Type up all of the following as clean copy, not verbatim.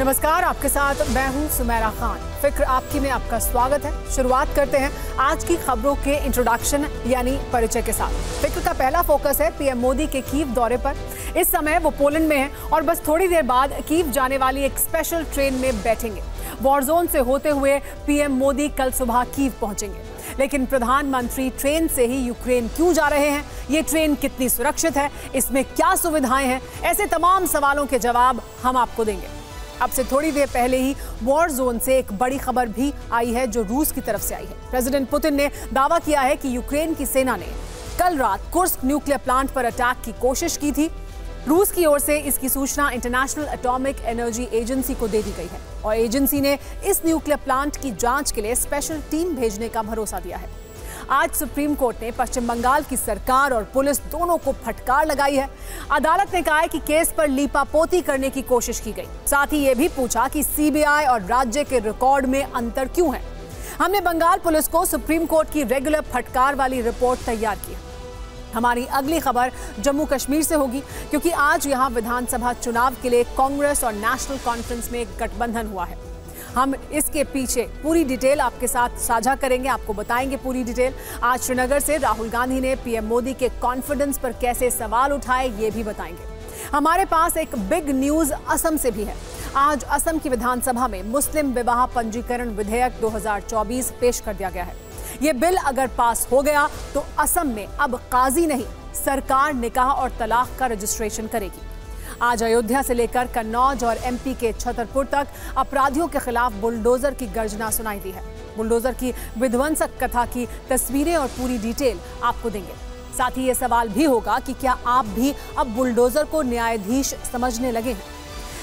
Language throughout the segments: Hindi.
नमस्कार, आपके साथ मैं हूं सुमेरा खान। फिक्र आपकी में आपका स्वागत है। शुरुआत करते हैं आज की खबरों के इंट्रोडक्शन यानी परिचय के साथ। फिक्र का पहला फोकस है पीएम मोदी के कीव दौरे पर। इस समय वो पोलैंड में हैं और बस थोड़ी देर बाद कीव जाने वाली एक स्पेशल ट्रेन में बैठेंगे। वॉर जोन से होते हुए पीएम मोदी कल सुबह कीव पहुंचेंगे। लेकिन प्रधानमंत्री ट्रेन से ही यूक्रेन क्यों जा रहे हैं? ये ट्रेन कितनी सुरक्षित है? इसमें क्या सुविधाएं हैं? ऐसे तमाम सवालों के जवाब हम आपको देंगे। अब से थोड़ी देर पहले ही वॉर जोन से एक बड़ी खबर भी आई है जो रूस की तरफ से आई है। प्रेसिडेंट पुतिन ने दावा किया है कि यूक्रेन की सेना ने कल रात कुर्स्क न्यूक्लियर प्लांट पर अटैक की कोशिश की थी। रूस की ओर से इसकी सूचना इंटरनेशनल एटॉमिक एनर्जी एजेंसी को दे दी गई है और एजेंसी ने इस न्यूक्लियर प्लांट की जांच के लिए स्पेशल टीम भेजने का भरोसा दिया है। आज सुप्रीम कोर्ट ने पश्चिम बंगाल की सरकार और पुलिस दोनों को फटकार लगाई है। अदालत ने कहा है कि केस पर लीपापोती करने की कोशिश की गई। साथ ही ये भी पूछा कि सीबीआई और राज्य के रिकॉर्ड में अंतर क्यों है। हमने बंगाल पुलिस को सुप्रीम कोर्ट की रेगुलर फटकार वाली रिपोर्ट तैयार की है। हमारी अगली खबर जम्मू कश्मीर से होगी क्योंकि आज यहां विधानसभा चुनाव के लिए कांग्रेस और नेशनल कॉन्फ्रेंस में एक गठबंधन हुआ है। हम इसके पीछे पूरी डिटेल आपके साथ साझा करेंगे, आपको बताएंगे पूरी डिटेल। आज श्रीनगर से राहुल गांधी ने पीएम मोदी के कॉन्फिडेंस पर कैसे सवाल उठाए ये भी बताएंगे। हमारे पास एक बिग न्यूज असम से भी है। आज असम की विधानसभा में मुस्लिम विवाह पंजीकरण विधेयक 2024 पेश कर दिया गया है। ये बिल अगर पास हो गया तो असम में अब काजी नहीं, सरकार निकाह और तलाक का रजिस्ट्रेशन करेगी। आज अयोध्या से लेकर कन्नौज और एमपी के छतरपुर तक अपराधियों के खिलाफ बुलडोजर की गर्जना सुनाई दी है। बुलडोजर की विध्वंसक कथा की तस्वीरें और पूरी डिटेल आपको देंगे। साथ ही ये सवाल भी होगा कि क्या आप भी अब बुलडोजर को न्यायाधीश समझने लगे हैं?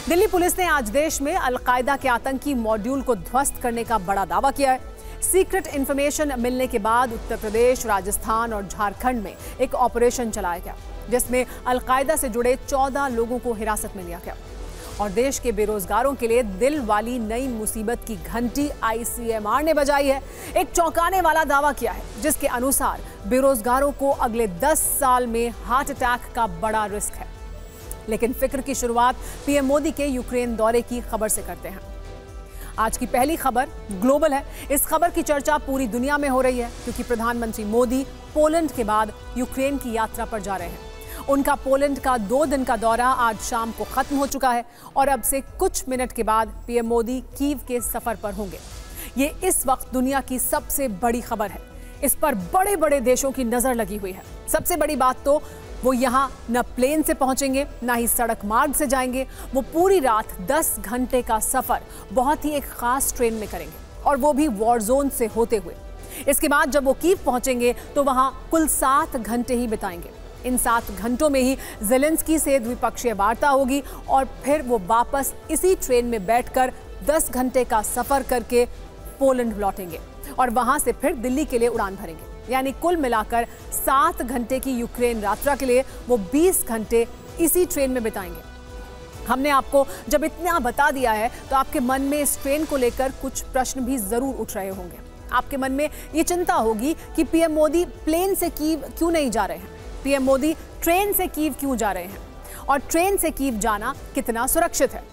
दिल्ली पुलिस ने आज देश में अलकायदा के आतंकी मॉड्यूल को ध्वस्त करने का बड़ा दावा किया है। सीक्रेट इंफॉर्मेशन मिलने के बाद उत्तर प्रदेश, राजस्थान और झारखंड में एक ऑपरेशन चलाया गया जिसमें अलकायदा से जुड़े 14 लोगों को हिरासत में लिया गया और देश के बेरोजगारों के लिए दिल वाली नई मुसीबत की घंटी आईसीएमआर ने बजाई है। एक चौंकाने वाला दावा किया है जिसके अनुसार बेरोजगारों को अगले 10 साल में हार्ट अटैक का बड़ा रिस्क है। लेकिन फिक्र की शुरुआत पीएम मोदी के यूक्रेन दौरे की खबर से करते हैं। आज की पहली खबर ग्लोबल है। इस खबर की चर्चा पूरी दुनिया में हो रही है क्योंकि प्रधानमंत्री मोदी पोलैंड के बाद यूक्रेन की यात्रा पर जा रहे हैं। उनका पोलैंड का 2 दिन का दौरा आज शाम को खत्म हो चुका है और अब से कुछ मिनट के बाद पीएम मोदी कीव के सफर पर होंगे। ये इस वक्त दुनिया की सबसे बड़ी खबर है। इस पर बड़े बड़े देशों की नजर लगी हुई है। सबसे बड़ी बात तो वो यहाँ न प्लेन से पहुंचेंगे न ही सड़क मार्ग से जाएंगे। वो पूरी रात 10 घंटे का सफर बहुत ही एक खास ट्रेन में करेंगे और वो भी वॉर जोन से होते हुए। इसके बाद जब वो कीव पहुंचेंगे तो वहां कुल 7 घंटे ही बिताएंगे। इन 7 घंटों में ही ज़ेलेंस्की से द्विपक्षीय वार्ता होगी और फिर वो वापस इसी ट्रेन में बैठकर 10 घंटे का सफर करके पोलैंड लौटेंगे और वहां से फिर दिल्ली के लिए उड़ान भरेंगे। यानी कुल मिलाकर 7 घंटे की यूक्रेन यात्रा के लिए वो 20 घंटे इसी ट्रेन में बिताएंगे। हमने आपको जब इतना बता दिया है तो आपके मन में इस ट्रेन को लेकर कुछ प्रश्न भी जरूर उठ रहे होंगे। आपके मन में ये चिंता होगी कि पीएम मोदी प्लेन से कीव क्यों नहीं जा रहे हैं, पीएम मोदी ट्रेन से कीव क्यों जा रहे हैं और ट्रेन से कीव जाना कितना सुरक्षित है।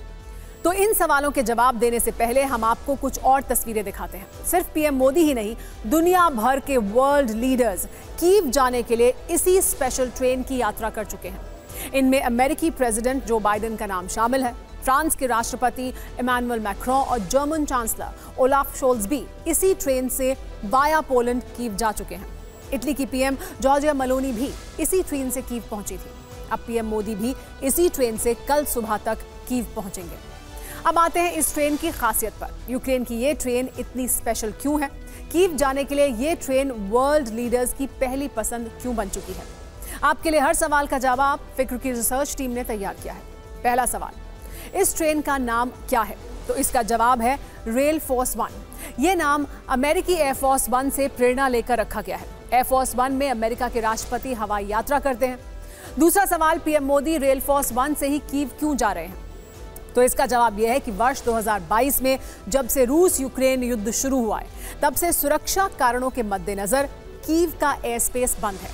तो इन सवालों के जवाब देने से पहले हम आपको कुछ और तस्वीरें दिखाते हैं। सिर्फ पीएम मोदी ही नहीं, दुनिया भर के वर्ल्ड लीडर्स कीव जाने के लिए इसी स्पेशल ट्रेन की यात्रा कर चुके हैं। इनमें अमेरिकी प्रेसिडेंट जो बाइडेन का नाम शामिल है, फ्रांस के राष्ट्रपति इमैनुअल मैक्रों और जर्मन चांसलर ओलाफ शोल्ज भी इसी ट्रेन से वाया पोलैंड कीव जा चुके हैं। इटली की पीएम जॉर्जिया मेलोनी भी इसी ट्रेन से कीव पहुंची थी। अब पीएम मोदी भी इसी ट्रेन से कल सुबह तक कीव पहुंचेंगे। अब आते हैं इस ट्रेन की खासियत पर। यूक्रेन की ये ट्रेन इतनी स्पेशल क्यों है? कीव जाने के लिए ये ट्रेन वर्ल्ड लीडर्स की पहली पसंद क्यों बन चुकी है? आपके लिए हर सवाल का जवाब फिक्र की रिसर्च टीम ने तैयार किया है। पहला सवाल, इस ट्रेन का नाम क्या है? तो इसका जवाब है रेल फोर्स 1। ये नाम अमेरिकी एयरफोर्स 1 से प्रेरणा लेकर रखा गया है। एयरफोर्स 1 में अमेरिका के राष्ट्रपति हवाई यात्रा करते हैं। दूसरा सवाल, पीएम मोदी रेल फोर्स 1 से ही कीव क्यों जा रहे हैं? तो इसका जवाब यह है कि वर्ष 2022 में जब से रूस यूक्रेन युद्ध शुरू हुआ है तब से सुरक्षा कारणों के मद्देनजर कीव का एयर स्पेस बंद है।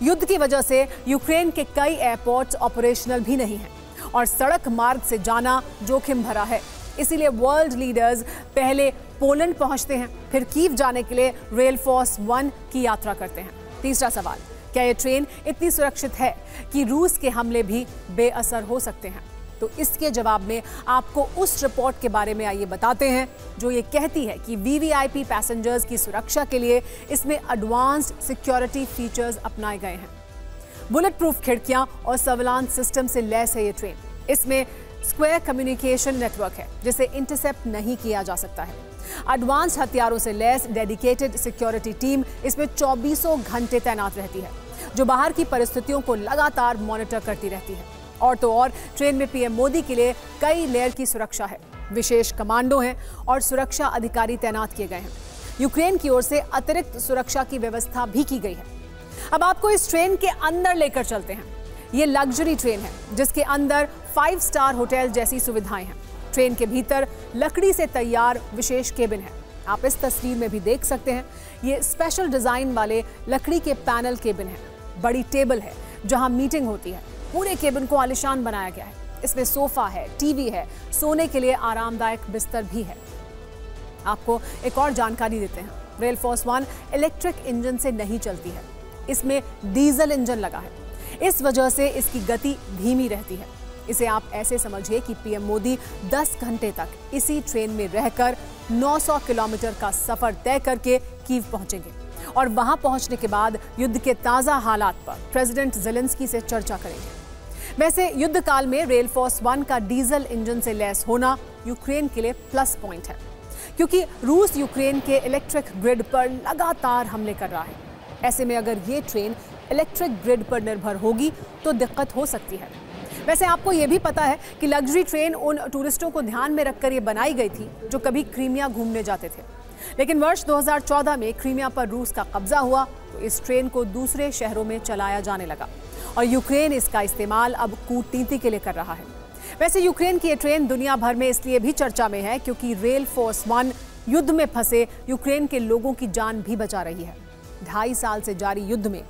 युद्ध की वजह से यूक्रेन के कई एयरपोर्ट्स ऑपरेशनल भी नहीं हैं और सड़क मार्ग से जाना जोखिम भरा है। इसीलिए वर्ल्ड लीडर्स पहले पोलैंड पहुंचते हैं, फिर कीव जाने के लिए रेल फोर्स 1 की यात्रा करते हैं। तीसरा सवाल, क्या यह ट्रेन इतनी सुरक्षित है कि रूस के हमले भी बेअसर हो सकते हैं? तो इसके जवाब में आपको उस रिपोर्ट के बारे में आइए बताते हैं जो ये कहती है कि वीवीआईपी पैसेंजर्स की सुरक्षा के लिए इसमें एडवांस्ड सिक्योरिटी फीचर्स अपनाए गए हैं। बुलेट प्रूफ खिड़कियां और सर्विलांस सिस्टम से लैस है ये ट्रेन। इसमें स्क्वायर कम्युनिकेशन नेटवर्क है जिसे इंटरसेप्ट नहीं किया जा सकता है। एडवांस हथियारों से लैस डेडिकेटेड सिक्योरिटी टीम इसमें 24 घंटे तैनात रहती है जो बाहर की परिस्थितियों को लगातार मॉनिटर करती रहती है। और तो और ट्रेन में पीएम मोदी के लिए कई लेयर की सुरक्षा है, विशेष कमांडो हैं और सुरक्षा अधिकारी तैनात किए गए हैं। यूक्रेन की ओर से अतिरिक्त सुरक्षा की व्यवस्था भी की गई है। अब आपको इस ट्रेन के अंदर लेकर चलते हैं। ये लग्जरी ट्रेन है जिसके अंदर 5 स्टार होटल जैसी सुविधाएं हैं। ट्रेन के भीतर लकड़ी से तैयार विशेष केबिन है। आप इस तस्वीर में भी देख सकते हैं, ये स्पेशल डिजाइन वाले लकड़ी के पैनल केबिन है। बड़ी टेबल है जहां मीटिंग होती है। पूरे केबिन को आलीशान बनाया गया है। इसमें सोफा है, टीवी है, सोने के लिए आरामदायक बिस्तर भी है। आपको एक और जानकारी देते हैं, रेल फोर्स 1 इलेक्ट्रिक इंजन से नहीं चलती है, इसमें डीजल इंजन लगा है। इस वजह से इसकी गति धीमी रहती है। इसे आप ऐसे समझिए कि पीएम मोदी 10 घंटे तक इसी ट्रेन में रहकर 900 किलोमीटर का सफर तय करके कीव पहुंचेंगे और वहां पहुंचने के बाद युद्ध के ताजा हालात पर प्रेसिडेंट ज़ेलेंस्की से चर्चा करेंगे। वैसे युद्ध काल में रेल फोर्स 1 का डीजल इंजन से लैस होना यूक्रेन के लिए प्लस पॉइंट है, क्योंकि रूस यूक्रेन के इलेक्ट्रिक ग्रिड पर लगातार हमले कर रहा है। ऐसे में अगर ये ट्रेन इलेक्ट्रिक ग्रिड पर निर्भर होगी तो दिक्कत हो सकती है। वैसे आपको ये भी पता है कि लग्जरी ट्रेन उन टूरिस्टों को ध्यान में रखकर ये बनाई गई थी जो कभी क्रीमिया घूमने जाते थे, लेकिन वर्ष 2014 में क्रीमिया पर रूस का कब्जा हुआ तो इस ट्रेन को दूसरे शहरों में चलाया जाने लगा और यूक्रेन इसका इस्तेमाल अब कूटनीति के लिए कर रहा है। वैसे यूक्रेन की ये ट्रेन दुनिया भर में इसलिए भी चर्चा में है क्योंकि रेल फोर्स 1 युद्ध में फंसे यूक्रेन के लोगों की जान भी बचा रही है। 2.5 साल से जारी युद्ध में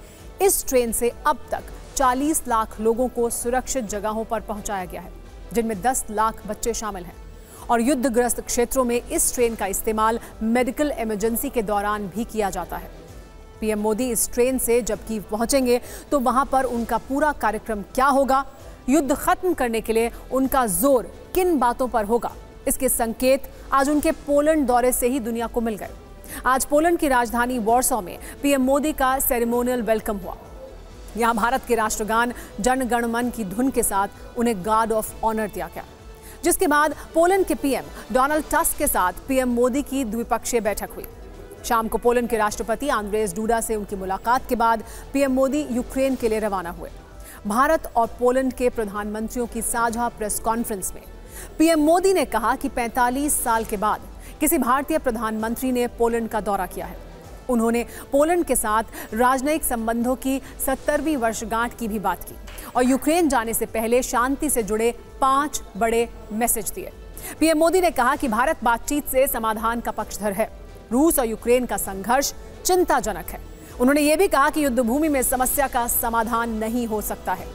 इस ट्रेन से अब तक 40 लाख लोगों को सुरक्षित जगहों पर पहुंचाया गया है, जिनमें 10 लाख बच्चे शामिल हैं। और युद्धग्रस्त क्षेत्रों में इस ट्रेन का इस्तेमाल मेडिकल इमरजेंसी के दौरान भी किया जाता है। पीएम मोदी इस ट्रेन से जब कीव पहुंचेंगे तो वहां पर उनका पूरा कार्यक्रम क्या होगा, युद्ध खत्म करने के लिए उनका जोर किन बातों पर होगा, इसके संकेत आज उनके पोलैंड दौरे से ही दुनिया को मिल गए। आज पोलैंड की राजधानी वॉर्सो में पीएम मोदी का सेरेमोनियल वेलकम हुआ। यहां भारत के राष्ट्रगान जन गण मन की धुन के साथ उन्हें गार्ड ऑफ ऑनर दिया गया, जिसके बाद पोलैंड के पीएम डोनाल्ड टस्क के साथ पीएम मोदी की द्विपक्षीय बैठक हुई। शाम को पोलैंड के राष्ट्रपति आंद्रेज डूडा से उनकी मुलाकात के बाद पीएम मोदी यूक्रेन के लिए रवाना हुए। भारत और पोलैंड के प्रधानमंत्रियों की साझा प्रेस कॉन्फ्रेंस में पीएम मोदी ने कहा कि 45 साल के बाद किसी भारतीय प्रधानमंत्री ने पोलैंड का दौरा किया है। उन्होंने पोलैंड के साथ राजनयिक संबंधों की 70वीं वर्षगांठ की भी बात की और यूक्रेन जाने से पहले शांति से जुड़े 5 बड़े मैसेज दिए। पीएम मोदी ने कहा कि भारत बातचीत से समाधान का पक्षधर है। रूस और यूक्रेन का संघर्ष चिंताजनक है। उन्होंने ये भी कहा कि युद्ध भूमि में समस्या का समाधान नहीं हो सकता है।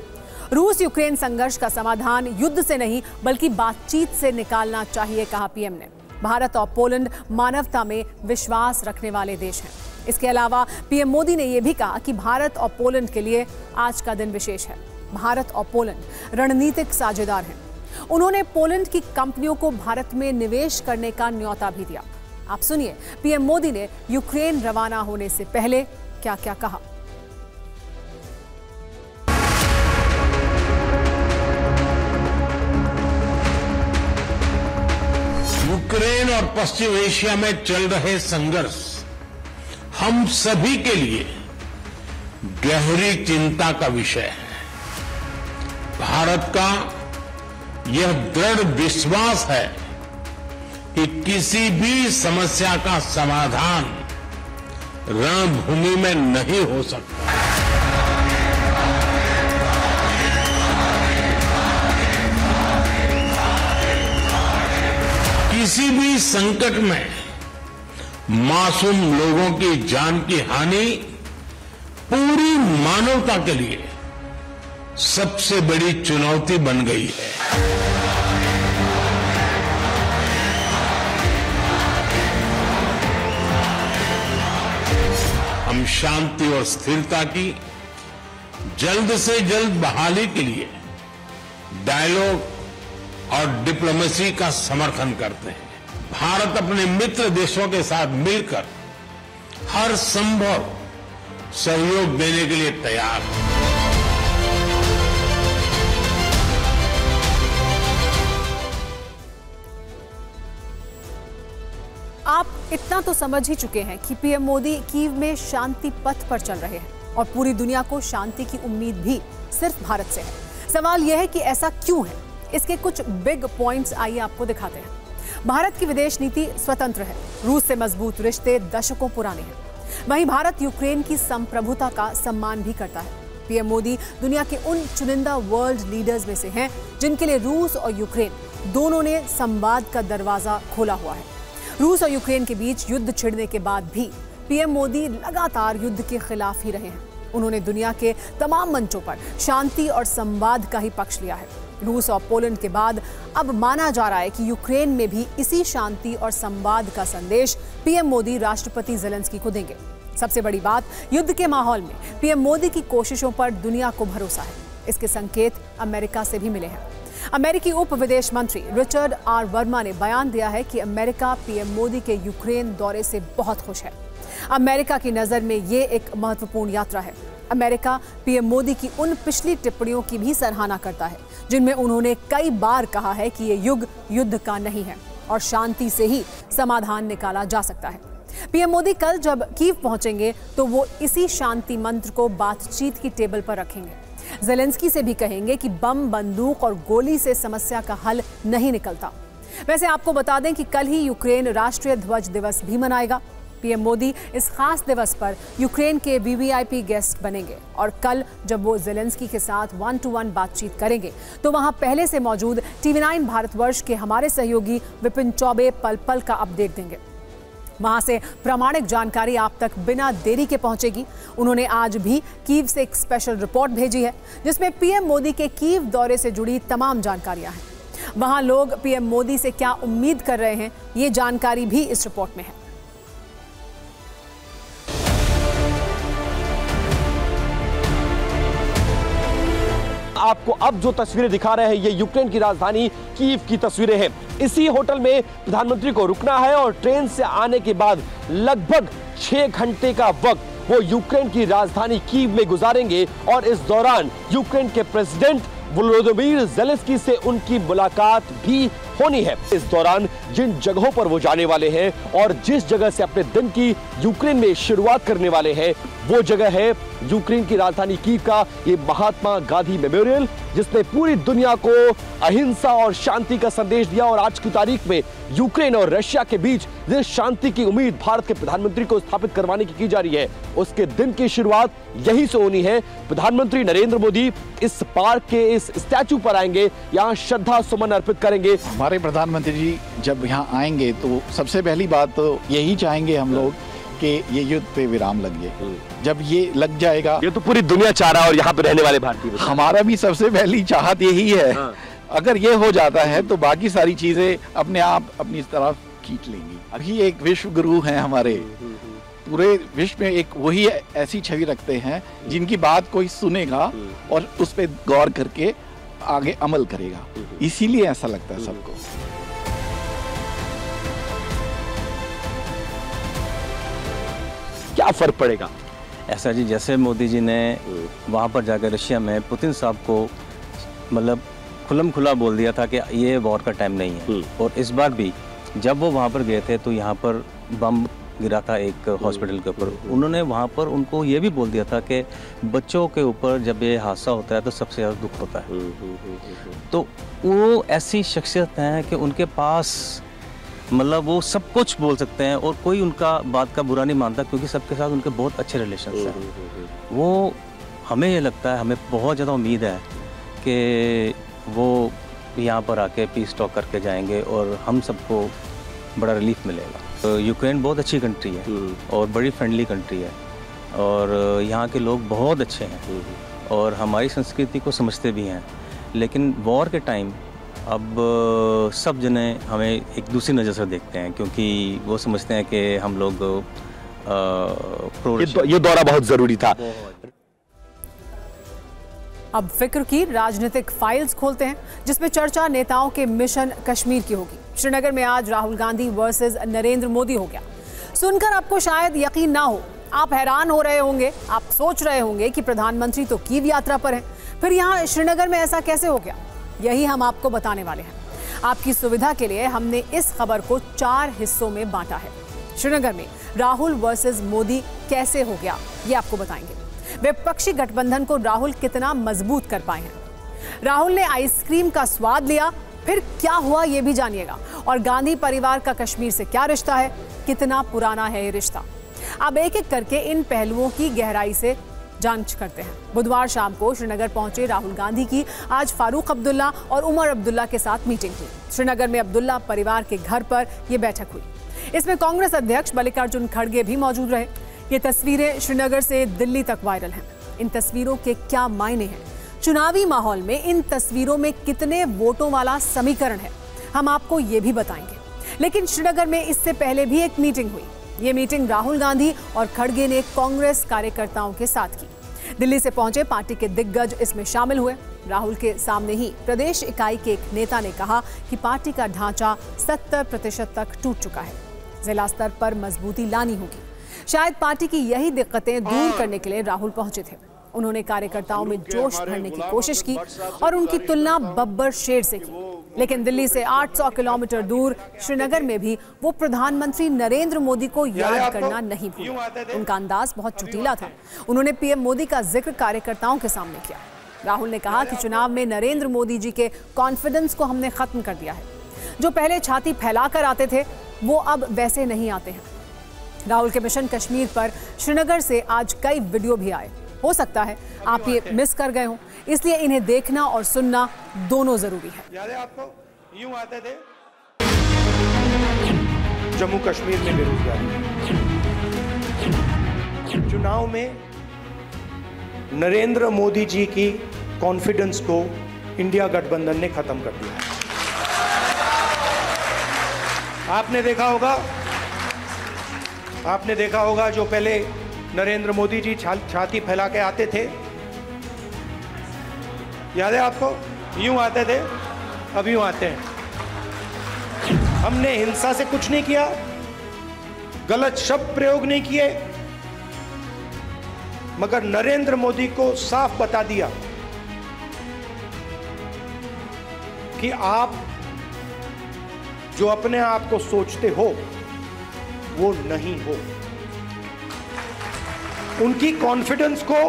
रूस यूक्रेन संघर्ष का समाधान युद्ध से नहीं बल्कि बातचीत से निकालना चाहिए, कहा पीएम ने। भारत और पोलैंड मानवता में विश्वास रखने वाले देश हैं। इसके अलावा पीएम मोदी ने यह भी कहा कि भारत और पोलैंड के लिए आज का दिन विशेष है। भारत और पोलैंड रणनीतिक साझेदार हैं। उन्होंने पोलैंड की कंपनियों को भारत में निवेश करने का न्योता भी दिया। आप सुनिए पीएम मोदी ने यूक्रेन रवाना होने से पहले क्या क्या कहा। यूक्रेन और पश्चिम एशिया में चल रहे संघर्ष हम सभी के लिए गहरी चिंता का विषय है। भारत का यह दृढ़ विश्वास है कि किसी भी समस्या का समाधान रणभूमि में नहीं हो सकता। किसी भी संकट में मासूम लोगों की जान की हानि पूरी मानवता के लिए सबसे बड़ी चुनौती बन गई है। शांति और स्थिरता की जल्द से जल्द बहाली के लिए डायलॉग और डिप्लोमेसी का समर्थन करते हैं। भारत अपने मित्र देशों के साथ मिलकर हर संभव सहयोग देने के लिए तैयार है। आप इतना तो समझ ही चुके हैं कि पीएम मोदी कीव में शांति पथ पर चल रहे हैं और पूरी दुनिया को शांति की उम्मीद भी सिर्फ भारत से है। सवाल यह है कि ऐसा क्यों है? इसके कुछ बिग पॉइंट्स आइए आपको दिखाते हैं। भारत की विदेश नीति स्वतंत्र है। रूस से मजबूत रिश्ते दशकों पुराने हैं। वहीं भारत यूक्रेन की संप्रभुता का सम्मान भी करता है। पीएम मोदी दुनिया के उन चुनिंदा वर्ल्ड लीडर्स में से हैं जिनके लिए रूस और यूक्रेन दोनों ने संवाद का दरवाजा खोला हुआ है। रूस और यूक्रेन के बीच युद्ध छिड़ने के बाद भी पीएम मोदी लगातार युद्ध के खिलाफ ही रहे हैं। उन्होंने दुनिया के तमाम मंचों पर शांति और संवाद का ही पक्ष लिया है। रूस और पोलैंड के बाद अब माना जा रहा है कि यूक्रेन में भी इसी शांति और संवाद का संदेश पीएम मोदी राष्ट्रपति ज़ेलेंस्की को देंगे। सबसे बड़ी बात, युद्ध के माहौल में पीएम मोदी की कोशिशों पर दुनिया को भरोसा है। इसके संकेत अमेरिका से भी मिले हैं। अमेरिकी उप विदेश मंत्री रिचर्ड आर वर्मा ने बयान दिया है कि अमेरिका पीएम मोदी के यूक्रेन दौरे से बहुत खुश है। अमेरिका की नजर में ये एक महत्वपूर्ण यात्रा है। अमेरिका पीएम मोदी की उन पिछली टिप्पणियों की भी सराहना करता है जिनमें उन्होंने कई बार कहा है कि ये युग युद्ध का नहीं है और शांति से ही समाधान निकाला जा सकता है। पीएम मोदी कल जब कीव पहुंचेंगे तो वो इसी शांति मंत्र को बातचीत की टेबल पर रखेंगे। ज़ेलेंस्की से भी कहेंगे कि बम, बंदूक और गोली से समस्या का हल नहीं निकलता। वैसे आपको बता दें कि कल ही यूक्रेन राष्ट्रीय ध्वज दिवस भी मनाएगा। पीएम मोदी इस खास दिवस पर यूक्रेन के वीवीआईपी गेस्ट बनेंगे और कल जब वो ज़ेलेंस्की के साथ 1-to-1 बातचीत करेंगे तो वहां पहले से मौजूद TV9 भारतवर्ष के हमारे सहयोगी विपिन चौबे पल पल का अपडेट देंगे। वहां से प्रामाणिक जानकारी आप तक बिना देरी के पहुंचेगी। उन्होंने आज भी कीव से एक स्पेशल रिपोर्ट भेजी है जिसमें पीएम मोदी के कीव दौरे से जुड़ी तमाम जानकारियां हैं। वहां लोग पीएम मोदी से क्या उम्मीद कर रहे हैं, ये जानकारी भी इस रिपोर्ट में है। आपको अब जो तस्वीरें दिखा रहे हैं ये यूक्रेन की राजधानी कीव की तस्वीरें हैं। इसी होटल में प्रधानमंत्री को रुकना है और ट्रेन से आने के बाद लगभग 6 घंटे का वक्त वो यूक्रेन की राजधानी कीव में गुजारेंगे और इस दौरान यूक्रेन के प्रेसिडेंट वोलोदिमीर ज़ेलेंस्की से उनकी मुलाकात भी होनी है। इस दौरान जिन जगहों पर वो जाने वाले हैं और जिस जगह से अपने दिन की यूक्रेन में शुरुआत करने वाले हैं वो जगह है यूक्रेन की राजधानी कीव का ये महात्मा गांधी मेमोरियल, जिसने पूरी दुनिया को अहिंसा और शांति का संदेश दिया। और आज की तारीख में यूक्रेन और रशिया के बीच जिस शांति की उम्मीद भारत के प्रधानमंत्री को स्थापित करवाने की जा रही है उसके दिन की शुरुआत यहीं से होनी है। प्रधानमंत्री नरेंद्र मोदी इस पार्क के इस स्टैचू पर आएंगे, यहाँ श्रद्धा सुमन अर्पित करेंगे। हमारे प्रधानमंत्री जी जब यहाँ आएंगे तो सबसे पहली बात तो यही चाहेंगे हम लोग कि ये युद्ध पे विराम लगे। जब ये लग जाएगा, ये तो पूरी दुनिया चाह रहा है और यहाँ पे रहने वाले भारतीय, हमारा भी सबसे पहली चाहत यही है। अगर ये हो जाता है तो बाकी सारी चीजें अपने आप अपनी तरफ खींच लेंगी। अभी एक विश्व गुरु हैं हमारे, पूरे विश्व में एक वही ऐसी छवि रखते हैं जिनकी बात कोई सुनेगा और उस पर गौर करके आगे अमल करेगा। इसीलिए ऐसा लगता है सबको। क्या फर्क पड़ेगा? ऐसा जी, जैसे मोदी जी ने वहाँ पर जाकर रशिया में पुतिन साहब को मतलब खुल्लम खुला बोल दिया था कि ये वॉर का टाइम नहीं है, और इस बार भी जब वो वहाँ पर गए थे तो यहाँ पर बम गिरा था एक हॉस्पिटल के ऊपर। उन्होंने वहाँ पर उनको ये भी बोल दिया था कि बच्चों के ऊपर जब ये हादसा होता है तो सबसे ज़्यादा दुख होता है। तो वो ऐसी शख्सियत हैं कि उनके पास मतलब वो सब कुछ बोल सकते हैं और कोई उनका बात का बुरा नहीं मानता, क्योंकि सबके साथ उनके बहुत अच्छे रिलेशंस हैं। वो हमें ये लगता है, हमें बहुत ज़्यादा उम्मीद है कि वो यहाँ पर आके पीस टॉक करके जाएंगे और हम सबको बड़ा रिलीफ मिलेगा। तो यूक्रेन बहुत अच्छी कंट्री है और बड़ी फ्रेंडली कंट्री है और यहाँ के लोग बहुत अच्छे हैं और हमारी संस्कृति को समझते भी हैं। लेकिन वॉर के टाइम अब सब जने हमें एक दूसरी नज़र से देखते हैं, क्योंकि वो समझते हैं कि हम लोग ये दौरा बहुत जरूरी था। अब फिक्र की राजनीतिक फाइल्स खोलते हैं, जिसमें चर्चा नेताओं के मिशन कश्मीर की होगी। श्रीनगर में आज राहुल गांधी वर्सेस नरेंद्र मोदी हो गया। सुनकर आपको शायद यकीन ना हो, आप हैरान हो रहे होंगे, आप सोच रहे होंगे कि प्रधानमंत्री तो कीव यात्रा पर है, फिर यहाँ श्रीनगर में ऐसा कैसे हो गया? यही हम आपको बताने वाले हैं। आपकी सुविधा के लिए हमने इस खबर को 4 हिस्सों में बांटा है। श्रीनगर में राहुल वर्सेस मोदी कैसे हो गया, ये आपको बताएंगे। विपक्षी गठबंधन को राहुल कितना मजबूत कर पाए हैं। राहुल ने आइसक्रीम का स्वाद लिया, फिर क्या हुआ ये भी जानिएगा। और गांधी परिवार का कश्मीर से क्या रिश्ता है, कितना पुराना है ये रिश्ता। अब एक एक करके इन पहलुओं की गहराई से जांच करते हैं। बुधवार शाम को श्रीनगर पहुंचे राहुल गांधी की आज फारूक अब्दुल्ला और उमर अब्दुल्ला के साथ मीटिंग हुई। श्रीनगर में अब्दुल्ला परिवार के घर पर यह बैठक हुई। इसमें कांग्रेस अध्यक्ष मल्लिकार्जुन खड़गे भी मौजूद रहे। ये तस्वीरें श्रीनगर से दिल्ली तक वायरल हैं। इन तस्वीरों के क्या मायने हैं? चुनावी माहौल में इन तस्वीरों में कितने वोटों वाला समीकरण है, हम आपको ये भी बताएंगे। लेकिन श्रीनगर में इससे पहले भी एक मीटिंग हुई। ये मीटिंग राहुल गांधी और खड़गे ने कांग्रेस कार्यकर्ताओं के साथ की। दिल्ली से पहुंचे पार्टी के दिग्गज इसमें शामिल हुए। राहुल के सामने ही प्रदेश इकाई के एक नेता ने कहा कि पार्टी का ढांचा 70% तक टूट चुका है, जिला स्तर पर मजबूती लानी होगी। शायद पार्टी की यही दिक्कतें दूर करने के लिए राहुल पहुंचे थे। उन्होंने कार्यकर्ताओं में जोश भरने की कोशिश की और उनकी तुलना बब्बर शेर से की। लेकिन दिल्ली से 800 किलोमीटर दूर श्रीनगर में भी वो प्रधानमंत्री नरेंद्र मोदी को याद करना नहीं भूले। उनका अंदाज बहुत चुटीला था। उन्होंने पीएम मोदी का जिक्र कार्यकर्ताओं के सामने किया। राहुल ने कहा कि चुनाव में नरेंद्र मोदी जी के कॉन्फिडेंस को हमने खत्म कर दिया है। जो पहले छाती फैलाकर आते थे वो अब वैसे नहीं आते हैं। राहुल के मिशन कश्मीर पर श्रीनगर से आज कई वीडियो भी आए। हो सकता है आप ये मिस कर गए हों, इसलिए इन्हें देखना और सुनना दोनों जरूरी है। याद है आपको, यूं आते थे जम्मू कश्मीर में बेरोजगारी। चुनाव में नरेंद्र मोदी जी की कॉन्फिडेंस को इंडिया गठबंधन ने खत्म कर दिया। आपने देखा होगा जो पहले नरेंद्र मोदी जी छाती फैला के आते थे, याद है आपको, यूं आते थे, अब यूं आते हैं। हमने हिंसा से कुछ नहीं किया, गलत शब्द प्रयोग नहीं किए, मगर नरेंद्र मोदी को साफ बता दिया कि आप जो अपने आप को सोचते हो वो नहीं हो। उनकी कॉन्फिडेंस को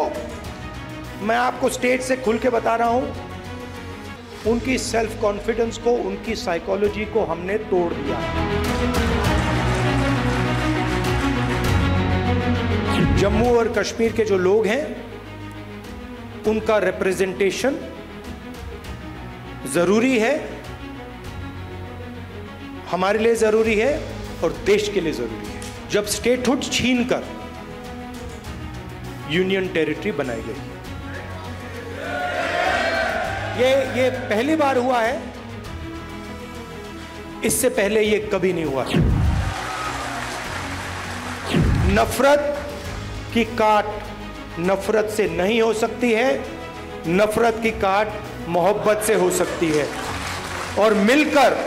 मैं आपको स्टेज से खुल के बता रहा हूं। उनकी सेल्फ कॉन्फिडेंस को, उनकी साइकोलॉजी को हमने तोड़ दिया। जम्मू और कश्मीर के जो लोग हैं उनका रिप्रेजेंटेशन जरूरी है, हमारे लिए जरूरी है और देश के लिए जरूरी है। जब स्टेटहुड छीनकर यूनियन टेरिटरी बनाई गई, ये पहली बार हुआ है, इससे पहले ये कभी नहीं हुआ। नफरत की काट नफरत से नहीं हो सकती है, नफरत की काट मोहब्बत से हो सकती है, और मिलकर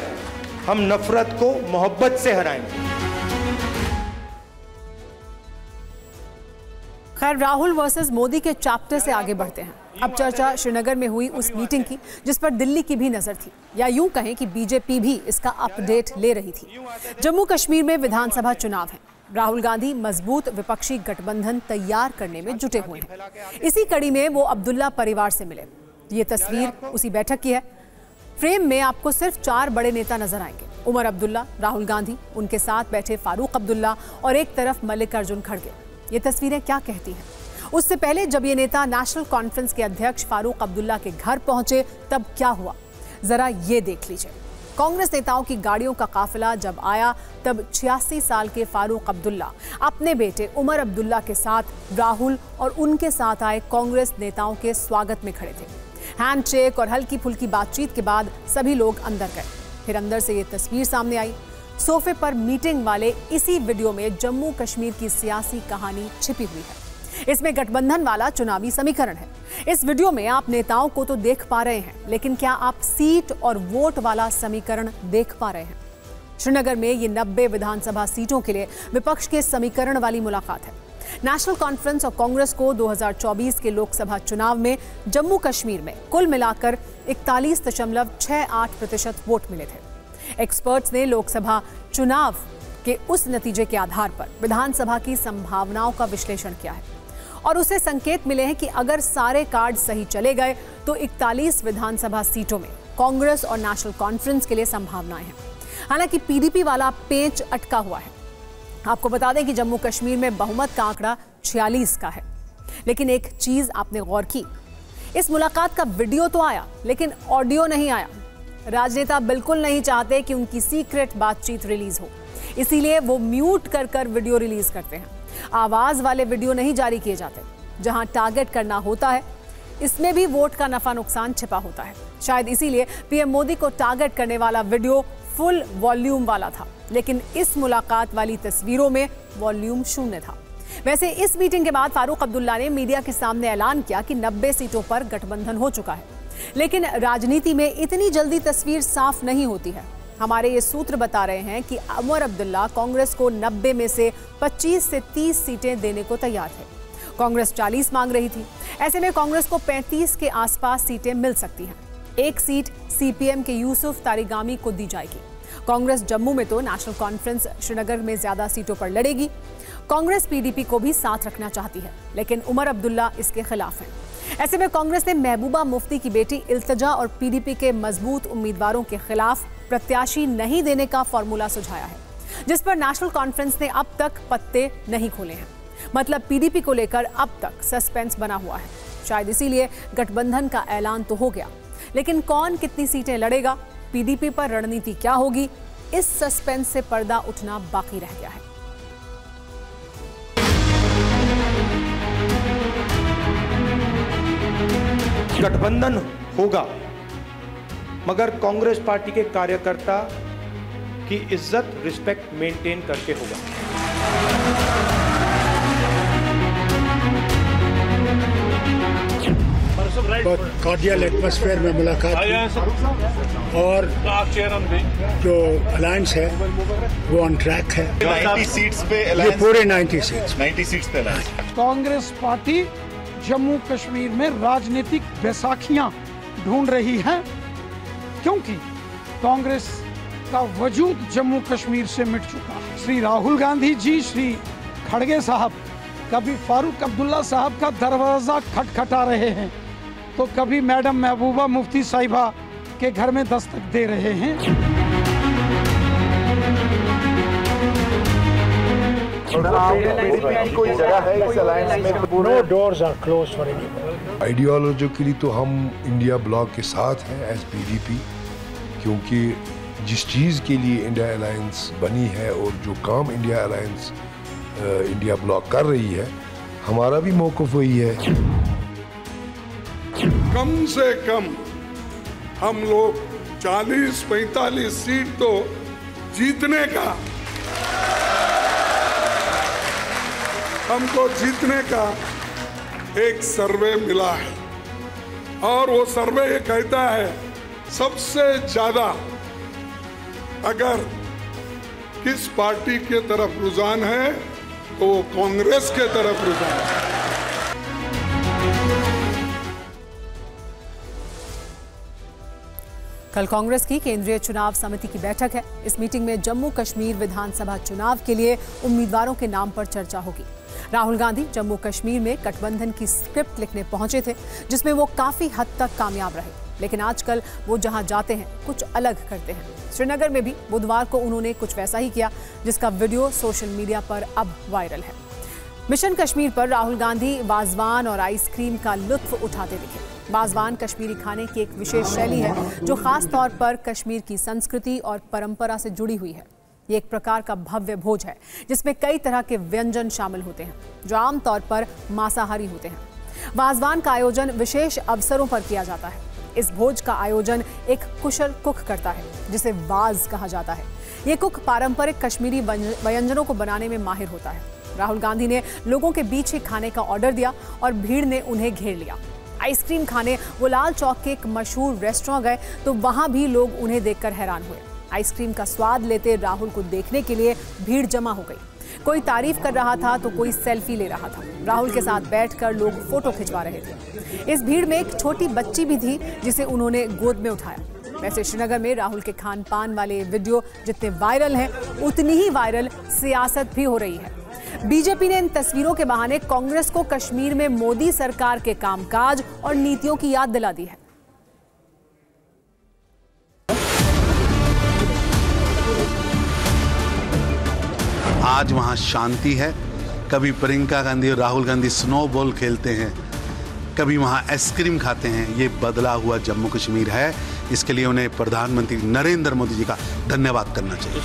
हम नफरत को मोहब्बत से हराएंगे। खैर, राहुल वर्सेस मोदी के चैप्टर से आगे बढ़ते हैं। अब चर्चा श्रीनगर में हुई उस मीटिंग की जिस पर दिल्ली की भी नजर थी, या यूं कहें कि बीजेपी भी इसका अपडेट ले रही थी। जम्मू कश्मीर में विधानसभा चुनाव है। राहुल गांधी मजबूत विपक्षी गठबंधन तैयार करने में जुटे हुए हैं। इसी कड़ी में वो अब्दुल्ला परिवार से मिले। ये तस्वीर उसी बैठक की है। फ्रेम में आपको सिर्फ 4 बड़े नेता नजर आएंगे। उमर अब्दुल्ला, राहुल गांधी, उनके साथ बैठे फारूक अब्दुल्ला और एक तरफ मल्लिकार्जुन खड़गे। ये तस्वीरें क्या कहती हैं? उससे पहले जब ये नेता नेशनल कॉन्फ्रेंस के अध्यक्ष फारूक अब्दुल्ला के घर पहुंचे तब क्या हुआ, जरा ये देख लीजिए। कांग्रेस नेताओं की गाड़ियों का काफिला जब आया तब 86 साल के फारूक अब्दुल्ला अपने बेटे उमर अब्दुल्ला के साथ राहुल और उनके साथ आए कांग्रेस नेताओं के स्वागत में खड़े थे। हैंडशेक और हल्की फुल्की बातचीत के बाद सभी लोग अंदर गए। फिर अंदर से ये तस्वीर सामने आई। सोफे पर मीटिंग वाले इसी वीडियो में जम्मू कश्मीर की सियासी कहानी छिपी हुई है। इसमें गठबंधन वाला चुनावी समीकरण है। इस वीडियो में आप नेताओं को तो देख पा रहे हैं, लेकिन क्या आप सीट और वोट वाला समीकरण देख पा रहे हैं? श्रीनगर में ये 90 विधानसभा सीटों के लिए विपक्ष के समीकरण वाली मुलाकात है। नेशनल कॉन्फ्रेंस और कांग्रेस को 2024 के लोकसभा चुनाव में जम्मू कश्मीर में कुल मिलाकर 41.68% वोट मिले थे। एक्सपर्ट्स ने लोकसभा चुनाव के उस नतीजे के आधार पर विधानसभा की संभावनाओं का विश्लेषण किया है और उसे संकेत मिले हैं कि अगर सारे कार्ड सही चले गए तो 41 विधानसभा सीटों में कांग्रेस और नेशनल कॉन्फ्रेंस के लिए संभावनाएं हैं। हालांकि पीडीपी वाला पेंच अटका हुआ है। आपको बता दें कि जम्मू कश्मीर में बहुमत का आंकड़ा 46 का है। लेकिन एक चीज आपने गौर की, इस मुलाकात का वीडियो तो आया लेकिन ऑडियो नहीं आया। राजनेता बिल्कुल नहीं चाहते कि उनकी सीक्रेट बातचीत रिलीज हो, इसीलिए वो म्यूट कर वीडियो रिलीज करते हैं। आवाज वाले वीडियो नहीं जारी किए जाते। जहां टारगेट करना होता है, इसमें भी वोट का नफा नुकसान छिपा होता है। शायद इसीलिए पीएम मोदी को टारगेट करने वाला वीडियो फुल वॉल्यूम वाला था, लेकिन इस मुलाकात वाली तस्वीरों में वॉल्यूम शून्य था। वैसे इस मीटिंग के बाद फारूक अब्दुल्ला ने मीडिया के सामने ऐलान किया कि 90 सीटों पर गठबंधन हो चुका है, लेकिन राजनीति में इतनी जल्दी तस्वीर साफ नहीं होती है। हमारे ये सूत्र बता रहे हैं कि उमर अब्दुल्ला कांग्रेस को 90 में से 25 से 30 सीटें देने को तैयार थे। कांग्रेस 40 मांग रही थी। ऐसे में कांग्रेस को 35 के आसपास सीटें मिल सकती हैं। एक सीट सीपीएम के यूसुफ तारिगामी को दी जाएगी। कांग्रेस जम्मू में तो नेशनल कॉन्फ्रेंस श्रीनगर में ज्यादा सीटों पर लड़ेगी। कांग्रेस पीडीपी को भी साथ रखना चाहती है, लेकिन उमर अब्दुल्ला इसके खिलाफ हैं। ऐसे में कांग्रेस ने महबूबा मुफ्ती की बेटी इल्तिजा और पीडीपी के मजबूत उम्मीदवारों के खिलाफ प्रत्याशी नहीं देने का फॉर्मूला सुझाया है, जिस पर नेशनल कॉन्फ्रेंस ने अब तक पत्ते नहीं खोले हैं। मतलब पीडीपी को लेकर अब तक सस्पेंस बना हुआ है। शायद इसीलिए गठबंधन का ऐलान तो हो गया, लेकिन कौन कितनी सीटें लड़ेगा, पीडीपी पर रणनीति क्या होगी, इस सस्पेंस से पर्दा उठना बाकी रह गया है। गठबंधन होगा, मगर कांग्रेस पार्टी के कार्यकर्ता की इज्जत, रिस्पेक्ट मेंटेन करके होगा। बहुत कॉर्डियल एटमॉस्फेयर में मुलाकात और जो अलायंस है वो ऑन ट्रैक है। 90 सीट्स पे ये पूरे 90 सीट्स पे अलायंस। कांग्रेस पार्टी जम्मू कश्मीर में राजनीतिक बैसाखियां ढूंढ रही है, क्योंकि कांग्रेस का वजूद जम्मू कश्मीर से मिट चुका है। श्री राहुल गांधी जी, श्री खड़गे साहब कभी फारूक अब्दुल्ला साहब का दरवाजा खटखटा रहे हैं, तो कभी मैडम महबूबा मुफ्ती साहिबा के घर में दस्तक दे रहे हैं। कोई जगह है इस अलायंस में? No doors are closed for anyone. Ideologically तो हम इंडिया ब्लॉक के साथ हैं एज पीडीपी, क्योंकि जिस चीज़ के लिए इंडिया अलायंस बनी है और जो काम इंडिया अलायंस इंडिया ब्लॉक कर रही है, हमारा भी मौक़िफ़ वही है। कम से कम हम लोग 40-45 सीट तो जीतने का, हमको जीतने का एक सर्वे मिला है और वो सर्वे ये कहता है सबसे ज्यादा अगर किस पार्टी के तरफ रुझान है तो वो कांग्रेस के तरफ रुझान है। कल कांग्रेस की केंद्रीय चुनाव समिति की बैठक है। इस मीटिंग में जम्मू कश्मीर विधानसभा चुनाव के लिए उम्मीदवारों के नाम पर चर्चा होगी। राहुल गांधी जम्मू कश्मीर में गठबंधन की स्क्रिप्ट लिखने पहुंचे थे, जिसमें वो काफी हद तक कामयाब रहे, लेकिन आजकल वो जहां जाते हैं कुछ अलग करते हैं। श्रीनगर में भी बुधवार को उन्होंने कुछ वैसा ही किया, जिसका वीडियो सोशल मीडिया पर अब वायरल है। मिशन कश्मीर पर राहुल गांधी वाजवान और आइसक्रीम का लुत्फ उठाते दिखे। वाजवान कश्मीरी खाने की एक विशेष शैली है जो खास तौर पर कश्मीर की संस्कृति और परंपरा से जुड़ी हुई है। ये एक प्रकार का भव्य भोज है जिसमें कई तरह के व्यंजन शामिल होते हैं जो आमतौर पर मांसाहारी होते हैं। वाजवान का आयोजन विशेष अवसरों पर किया जाता है। इस भोज का आयोजन एक कुशल कुक करता है जिसे वाज कहा जाता है। ये कुक पारंपरिक कश्मीरी व्यंजनों को बनाने में माहिर होता है। राहुल गांधी ने लोगों के बीच ही खाने का ऑर्डर दिया और भीड़ ने उन्हें घेर लिया। आइसक्रीम खाने वो लाल चौक के एक मशहूर रेस्टोरेंट गए तो वहां भी लोग उन्हें देखकर हैरान हुए। आइसक्रीम का स्वाद लेते राहुल को देखने के लिए भीड़ जमा हो गई। कोई तारीफ कर रहा था तो कोई सेल्फी ले रहा था। राहुल के साथ बैठकर लोग फोटो खिंचवा रहे थे। इस भीड़ में एक छोटी बच्ची भी थी जिसे उन्होंने गोद में उठाया। वैसे श्रीनगर में राहुल के खान पान वाले वीडियो जितने वायरल हैं, उतनी ही वायरल सियासत भी हो रही है। बीजेपी ने इन तस्वीरों के बहाने कांग्रेस को कश्मीर में मोदी सरकार के कामकाज और नीतियों की याद दिला दी है। आज वहां शांति है। कभी प्रियंका गांधी और राहुल गांधी स्नोबॉल खेलते हैं, कभी वहां आइसक्रीम खाते हैं। ये बदला हुआ जम्मू कश्मीर है। इसके लिए उन्हें प्रधानमंत्री नरेंद्र मोदी जी का धन्यवाद करना चाहिए।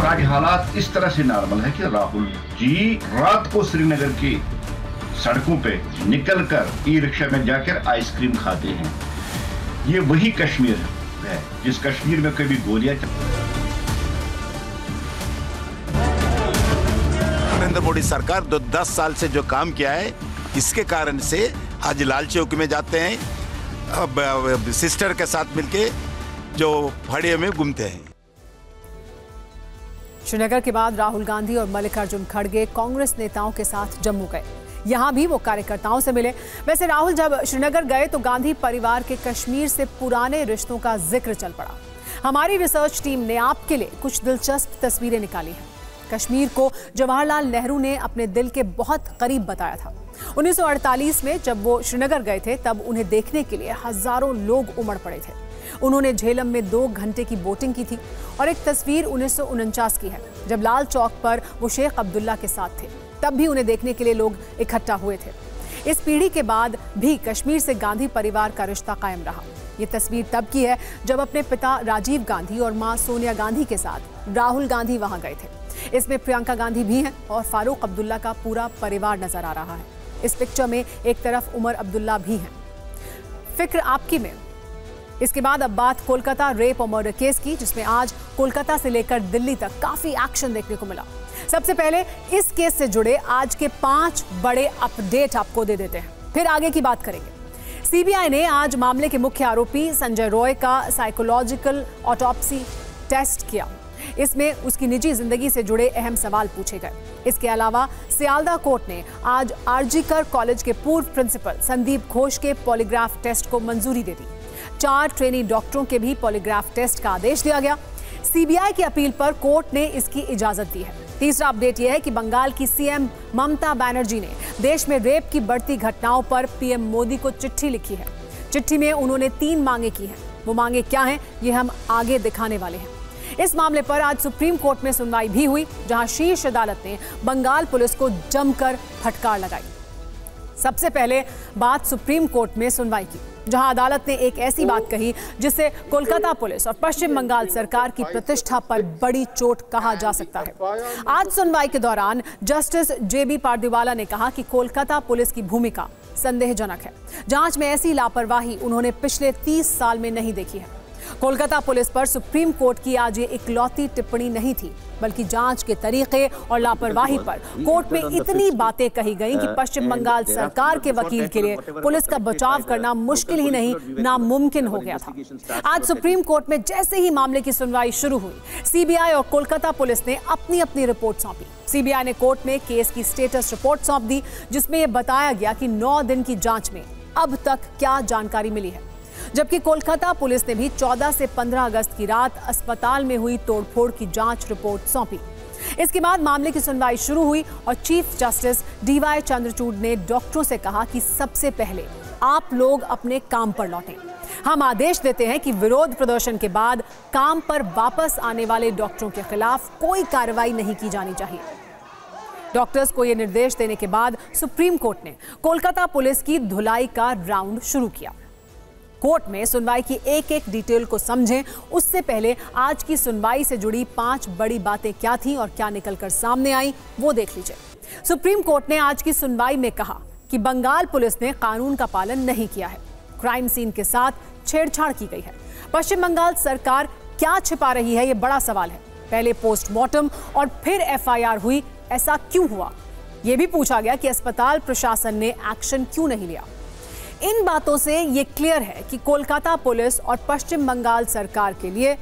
आज हालात इस तरह से नॉर्मल है कि राहुल जी रात को श्रीनगर की सड़कों पे निकलकर ई रिक्शा में जाकर आइसक्रीम खाते हैं। ये वही कश्मीर है जिस कश्मीर में कभी गोलियां नरेंद्र मोदी सरकार 10 साल से जो काम किया है, इसके कारण से आज लाल चौक में जाते हैं, अब सिस्टर के साथ मिलके जो फाड़ियों में घूमते हैं। श्रीनगर के बाद राहुल गांधी और मल्लिकार्जुन खड़गे कांग्रेस नेताओं के साथ जम्मू गए। यहां भी वो कार्यकर्ताओं से मिले। वैसे राहुल जब श्रीनगर गए तो गांधी परिवार के कश्मीर से पुराने रिश्तों का जिक्र चल पड़ा। हमारी रिसर्च टीम ने आपके लिए कुछ दिलचस्प तस्वीरें निकाली हैं। कश्मीर को जवाहरलाल नेहरू ने अपने दिल के बहुत करीब बताया था। 1948 में जब वो श्रीनगर गए थे तब उन्हें देखने के लिए हजारों लोग उमड़ पड़े थे। उन्होंने झेलम में 2 घंटे की बोटिंग की थी और एक तस्वीर 1949 की है जब लाल चौक पर वो शेख अब्दुल्ला के साथ थे। तब भी उन्हें देखने के लिए लोग इकट्ठा हुए थे। इस पीढ़ी के बाद भी कश्मीर से गांधी परिवार का रिश्ता कायम रहा। ये तस्वीर तब की है जब अपने पिता राजीव गांधी और मां सोनिया गांधी के साथ राहुल गांधी वहां गए थे। इसमें प्रियंका गांधी भी हैं और फारूक अब्दुल्ला का पूरा परिवार नजर आ रहा है। इस पिक्चर में एक तरफ उमर अब्दुल्ला भी हैं। फिक्र आपकी में इसके बाद अब बात कोलकाता रेप और मर्डर केस की, जिसमें आज कोलकाता से लेकर दिल्ली तक काफी एक्शन देखने को मिला। सबसे पहले इस केस से जुड़े आज के 5 बड़े अपडेट आपको दे देते हैं, फिर आगे की बात करेंगे। सीबीआई ने आज मामले के मुख्य आरोपी संजय रॉय का साइकोलॉजिकल ऑटोप्सी टेस्ट किया। इसमें उसकी निजी जिंदगी से जुड़े अहम सवाल पूछे गए। इसके अलावा सियालदह कोर्ट ने आज आरजीकर कॉलेज के पूर्व प्रिंसिपल संदीप घोष के पॉलीग्राफ टेस्ट को मंजूरी दे दी। 4 ट्रेनी डॉक्टरों के भी पॉलीग्राफ टेस्ट का आदेश दिया गया। सीबीआई की अपील पर कोर्ट ने इसकी इजाजत दी है। तीसरा अपडेट यह है कि बंगाल की सीएम ममता बनर्जी ने देश में रेप की बढ़ती घटनाओं पर पीएम मोदी को चिट्ठी लिखी है। चिट्ठी में उन्होंने 3 मांगे की हैं। वो मांगे क्या हैं, ये हम आगे दिखाने वाले हैं। इस मामले पर आज सुप्रीम कोर्ट में सुनवाई भी हुई, जहां शीर्ष अदालत ने बंगाल पुलिस को जमकर फटकार लगाई। सबसे पहले बात सुप्रीम कोर्ट में सुनवाई की, जहां अदालत ने एक ऐसी बात कही जिससे कोलकाता पुलिस और पश्चिम बंगाल सरकार की प्रतिष्ठा पर बड़ी चोट कहा जा सकता है। आज सुनवाई के दौरान जस्टिस जेबी पारदीवाला ने कहा कि कोलकाता पुलिस की भूमिका संदेहजनक है। जांच में ऐसी लापरवाही उन्होंने पिछले 30 साल में नहीं देखी है। कोलकाता पुलिस पर सुप्रीम कोर्ट की आज ये इकलौती टिप्पणी नहीं थी, बल्कि जांच के तरीके और लापरवाही पर कोर्ट में इतनी बातें कही गईं कि पश्चिम बंगाल सरकार के वकील के लिए पुलिस का बचाव करना मुश्किल ही नहीं, नामुमकिन हो गया था। आज सुप्रीम कोर्ट में जैसे ही मामले की सुनवाई शुरू हुई, सीबीआई और कोलकाता पुलिस ने अपनी अपनी रिपोर्ट सौंपी। सीबीआई ने कोर्ट में केस की स्टेटस रिपोर्ट सौंप दी, जिसमें यह बताया गया कि 9 दिन की जांच में अब तक क्या जानकारी मिली है। जबकि कोलकाता पुलिस ने भी 14 से 15 अगस्त की रात अस्पताल में हुई तोड़फोड़ की जांच रिपोर्ट सौंपी। इसके बाद मामले की सुनवाई शुरू हुई और चीफ जस्टिस डीवाई चंद्रचूड़ ने डॉक्टरों से कहा कि सबसे पहले आप लोग अपने काम पर लौटें। हम आदेश देते हैं कि विरोध प्रदर्शन के बाद काम पर वापस आने वाले डॉक्टरों के खिलाफ कोई कार्रवाई नहीं की जानी चाहिए। डॉक्टर्स को यह निर्देश देने के बाद सुप्रीम कोर्ट ने कोलकाता पुलिस की धुलाई का राउंड शुरू किया। कोर्ट में सुनवाई की एक एक डिटेल को समझें, उससे पहले आज की सुनवाई से जुड़ी 5 बड़ी बातें क्या थीं और क्या निकलकर सामने आई, वो देख लीजिए। सुप्रीम कोर्ट ने आज की सुनवाई में कहा कि बंगाल पुलिस ने कानून का पालन नहीं किया है। क्राइम सीन के साथ छेड़छाड़ की गई है। पश्चिम बंगाल सरकार क्या छिपा रही है, ये बड़ा सवाल है। पहले पोस्टमार्टम और फिर एफआईआर हुई, ऐसा क्यों हुआ? यह भी पूछा गया कि अस्पताल प्रशासन ने एक्शन क्यों नहीं लिया। इन बातों से यह क्लियर है कि कोलकाता पुलिस और पश्चिम बंगाल सरकार के लिए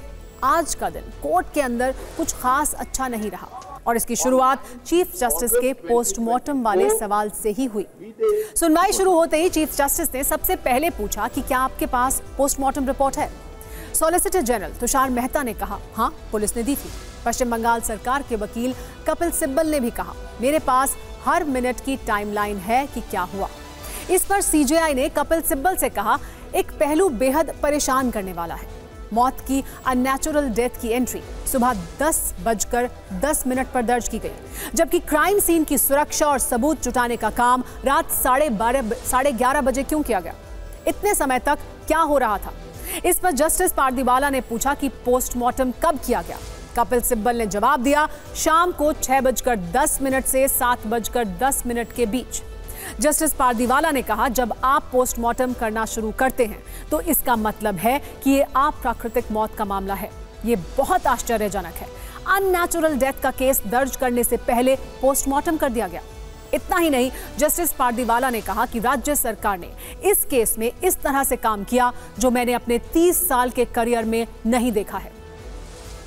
आज का दिन कोर्ट के अंदर कुछ खास अच्छा नहीं रहा और इसकी शुरुआत चीफ जस्टिस के पोस्टमार्टम वाले सवाल से ही हुई। सुनवाई शुरू होते ही चीफ जस्टिस ने सबसे पहले पूछा कि क्या आपके पास पोस्टमार्टम रिपोर्ट है? सॉलिसिटर जनरल तुषार मेहता ने कहा हाँ, पुलिस ने दी थी। पश्चिम बंगाल सरकार के वकील कपिल सिब्बल ने भी कहा मेरे पास हर मिनट की टाइमलाइन है कि क्या हुआ। इस पर सीजेआई ने कपिल सिब्बल से कहा एक पहलू बेहद परेशान करने वाला है। मौत की अननेचुरल डेथ की एंट्री सुबह 10:10 पर दर्ज की गई, जबकि क्राइम सीन की सुरक्षा और सबूत जुटाने का काम रात 11:30 बजे क्यों किया गया? इतने समय तक क्या हो रहा था? इस पर जस्टिस पारदीवाला ने पूछा कि पोस्टमार्टम कब किया गया? कपिल सिब्बल ने जवाब दिया शाम को 6:10 से 7:10 के बीच। जस्टिस पारदीवाला ने कहा जब आप पोस्टमार्टम करना शुरू करते हैं तो इसका मतलब है कि ये अप्राकृतिक मौत का मामला है। ये बहुत आश्चर्यजनक है। अननेचुरल डेथ का केस दर्ज करने से पहले पोस्टमार्टम कर दिया गया। इतना ही नहीं, जस्टिस पारदीवाला ने कहा कि राज्य सरकार ने इस केस में इस तरह से काम किया जो मैंने अपने 30 साल के करियर में नहीं देखा है।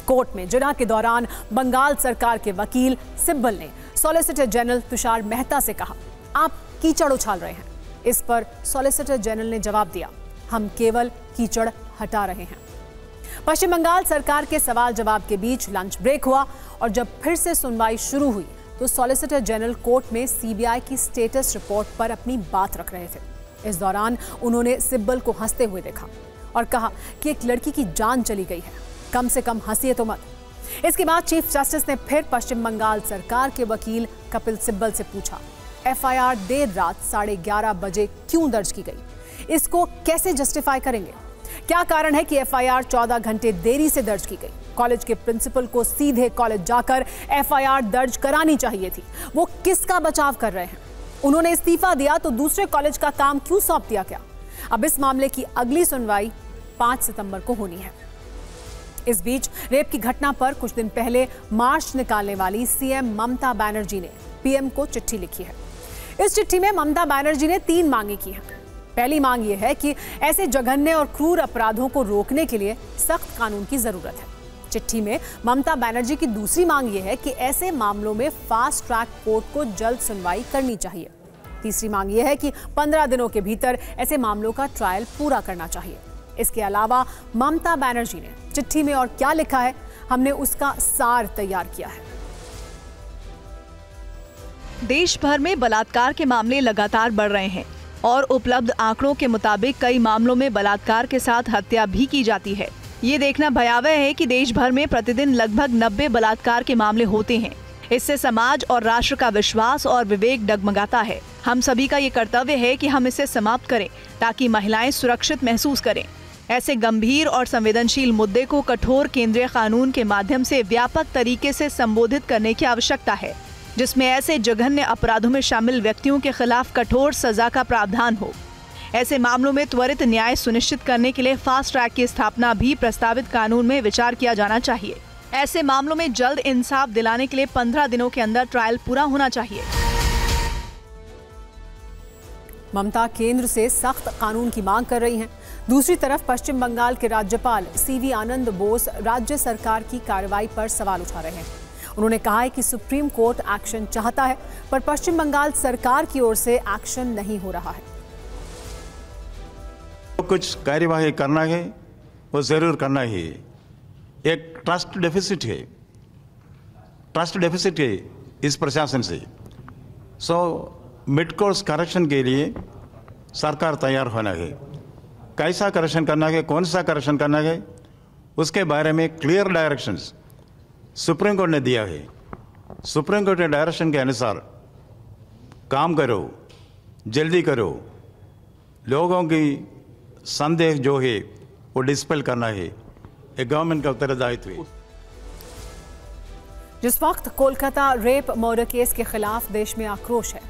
कोर्ट में जिरह के दौरान बंगाल सरकार के वकील सिब्बल ने सॉलिसिटर जनरल तुषार मेहता से कहा आप कीचड़ उछाल रहे हैं। इस पर सॉलिसिटर जनरल ने जवाब दिया हम केवल कीचड़ हटा रहे हैं। पश्चिम बंगाल सरकार के सवाल जवाब के बीच लंच ब्रेक हुआ और जब फिर से सुनवाई शुरू हुई तो सॉलिसिटर जनरल कोर्ट में सीबीआई की स्टेटस रिपोर्ट पर अपनी बात रख रहे थे। इस दौरान उन्होंने सिब्बल को हंसते हुए देखा और कहा कि एक लड़की की जान चली गई है, कम से कम हंसिए तो मत। इसके बाद चीफ जस्टिस ने फिर पश्चिम बंगाल सरकार के वकील कपिल सिब्बल से पूछा एफआईआर देर रात 11:30 बजे क्यों दर्ज की गई? इसको कैसे जस्टिफाई करेंगे? क्या कारण है कि एफआईआर 14 घंटे देरी से दर्ज की गई? कॉलेज के प्रिंसिपल को सीधे कॉलेज जाकर एफआईआर दर्ज करानी चाहिए थी। वो किसका बचाव कर रहे हैं? उन्होंने इस्तीफा दिया तो दूसरे कॉलेज का काम क्यों सौंप दिया गया? अब इस मामले की अगली सुनवाई 5 सितंबर को होनी है। इस बीच रेप की घटना पर कुछ दिन पहले मार्च निकालने वाली सीएम ममता बनर्जी ने पीएम को चिट्ठी लिखी है। इस चिट्ठी में ममता बनर्जी ने 3 मांगे की हैं। पहली मांग यह है कि ऐसे जघन्य और क्रूर अपराधों को रोकने के लिए सख्त कानून की जरूरत है। चिट्ठी में ममता बनर्जी की दूसरी मांग यह है कि ऐसे मामलों में फास्ट ट्रैक कोर्ट को जल्द सुनवाई करनी चाहिए। तीसरी मांग यह है कि 15 दिनों के भीतर ऐसे मामलों का ट्रायल पूरा करना चाहिए। इसके अलावा ममता बनर्जी ने चिट्ठी में और क्या लिखा है, हमने उसका सार तैयार किया है। देश भर में बलात्कार के मामले लगातार बढ़ रहे हैं और उपलब्ध आंकड़ों के मुताबिक कई मामलों में बलात्कार के साथ हत्या भी की जाती है। ये देखना भयावह है कि देश भर में प्रतिदिन लगभग 90 बलात्कार के मामले होते हैं। इससे समाज और राष्ट्र का विश्वास और विवेक डगमगाता है। हम सभी का ये कर्तव्य है कि हम इसे समाप्त करें ताकि महिलाएं सुरक्षित महसूस करें। ऐसे गंभीर और संवेदनशील मुद्दे को कठोर केंद्रीय कानून के माध्यम से व्यापक तरीके से संबोधित करने की आवश्यकता है, जिसमें ऐसे जघन्य अपराधों में शामिल व्यक्तियों के खिलाफ कठोर सजा का प्रावधान हो। ऐसे मामलों में त्वरित न्याय सुनिश्चित करने के लिए फास्ट ट्रैक की स्थापना भी प्रस्तावित कानून में विचार किया जाना चाहिए। ऐसे मामलों में जल्द इंसाफ दिलाने के लिए 15 दिनों के अंदर ट्रायल पूरा होना चाहिए। ममता केंद्र से सख्त कानून की मांग कर रही हैं। दूसरी तरफ पश्चिम बंगाल के राज्यपाल सीवी आनंद बोस राज्य सरकार की कार्रवाई पर सवाल उठा रहे हैं। उन्होंने कहा है कि सुप्रीम कोर्ट एक्शन चाहता है, पर पश्चिम बंगाल सरकार की ओर से एक्शन नहीं हो रहा है। कुछ कार्यवाही करना है वो जरूर करना है। एक ट्रस्ट डेफिसिट है इस प्रशासन से। मिड कोर्स करेक्शन के लिए सरकार तैयार होना है। कैसा करेक्शन करना है, कौन सा करेक्शन करना है, उसके बारे में क्लियर डायरेक्शंस सुप्रीम कोर्ट ने दिया है। सुप्रीम कोर्ट के डायरेक्शन के अनुसार काम करो, जल्दी करो। लोगों की संदेह जो है वो डिस्पेल करना है, एक गवर्नमेंट का उत्तरदायित्व है। जिस वक्त कोलकाता रेप मर्डर केस के खिलाफ देश में आक्रोश है,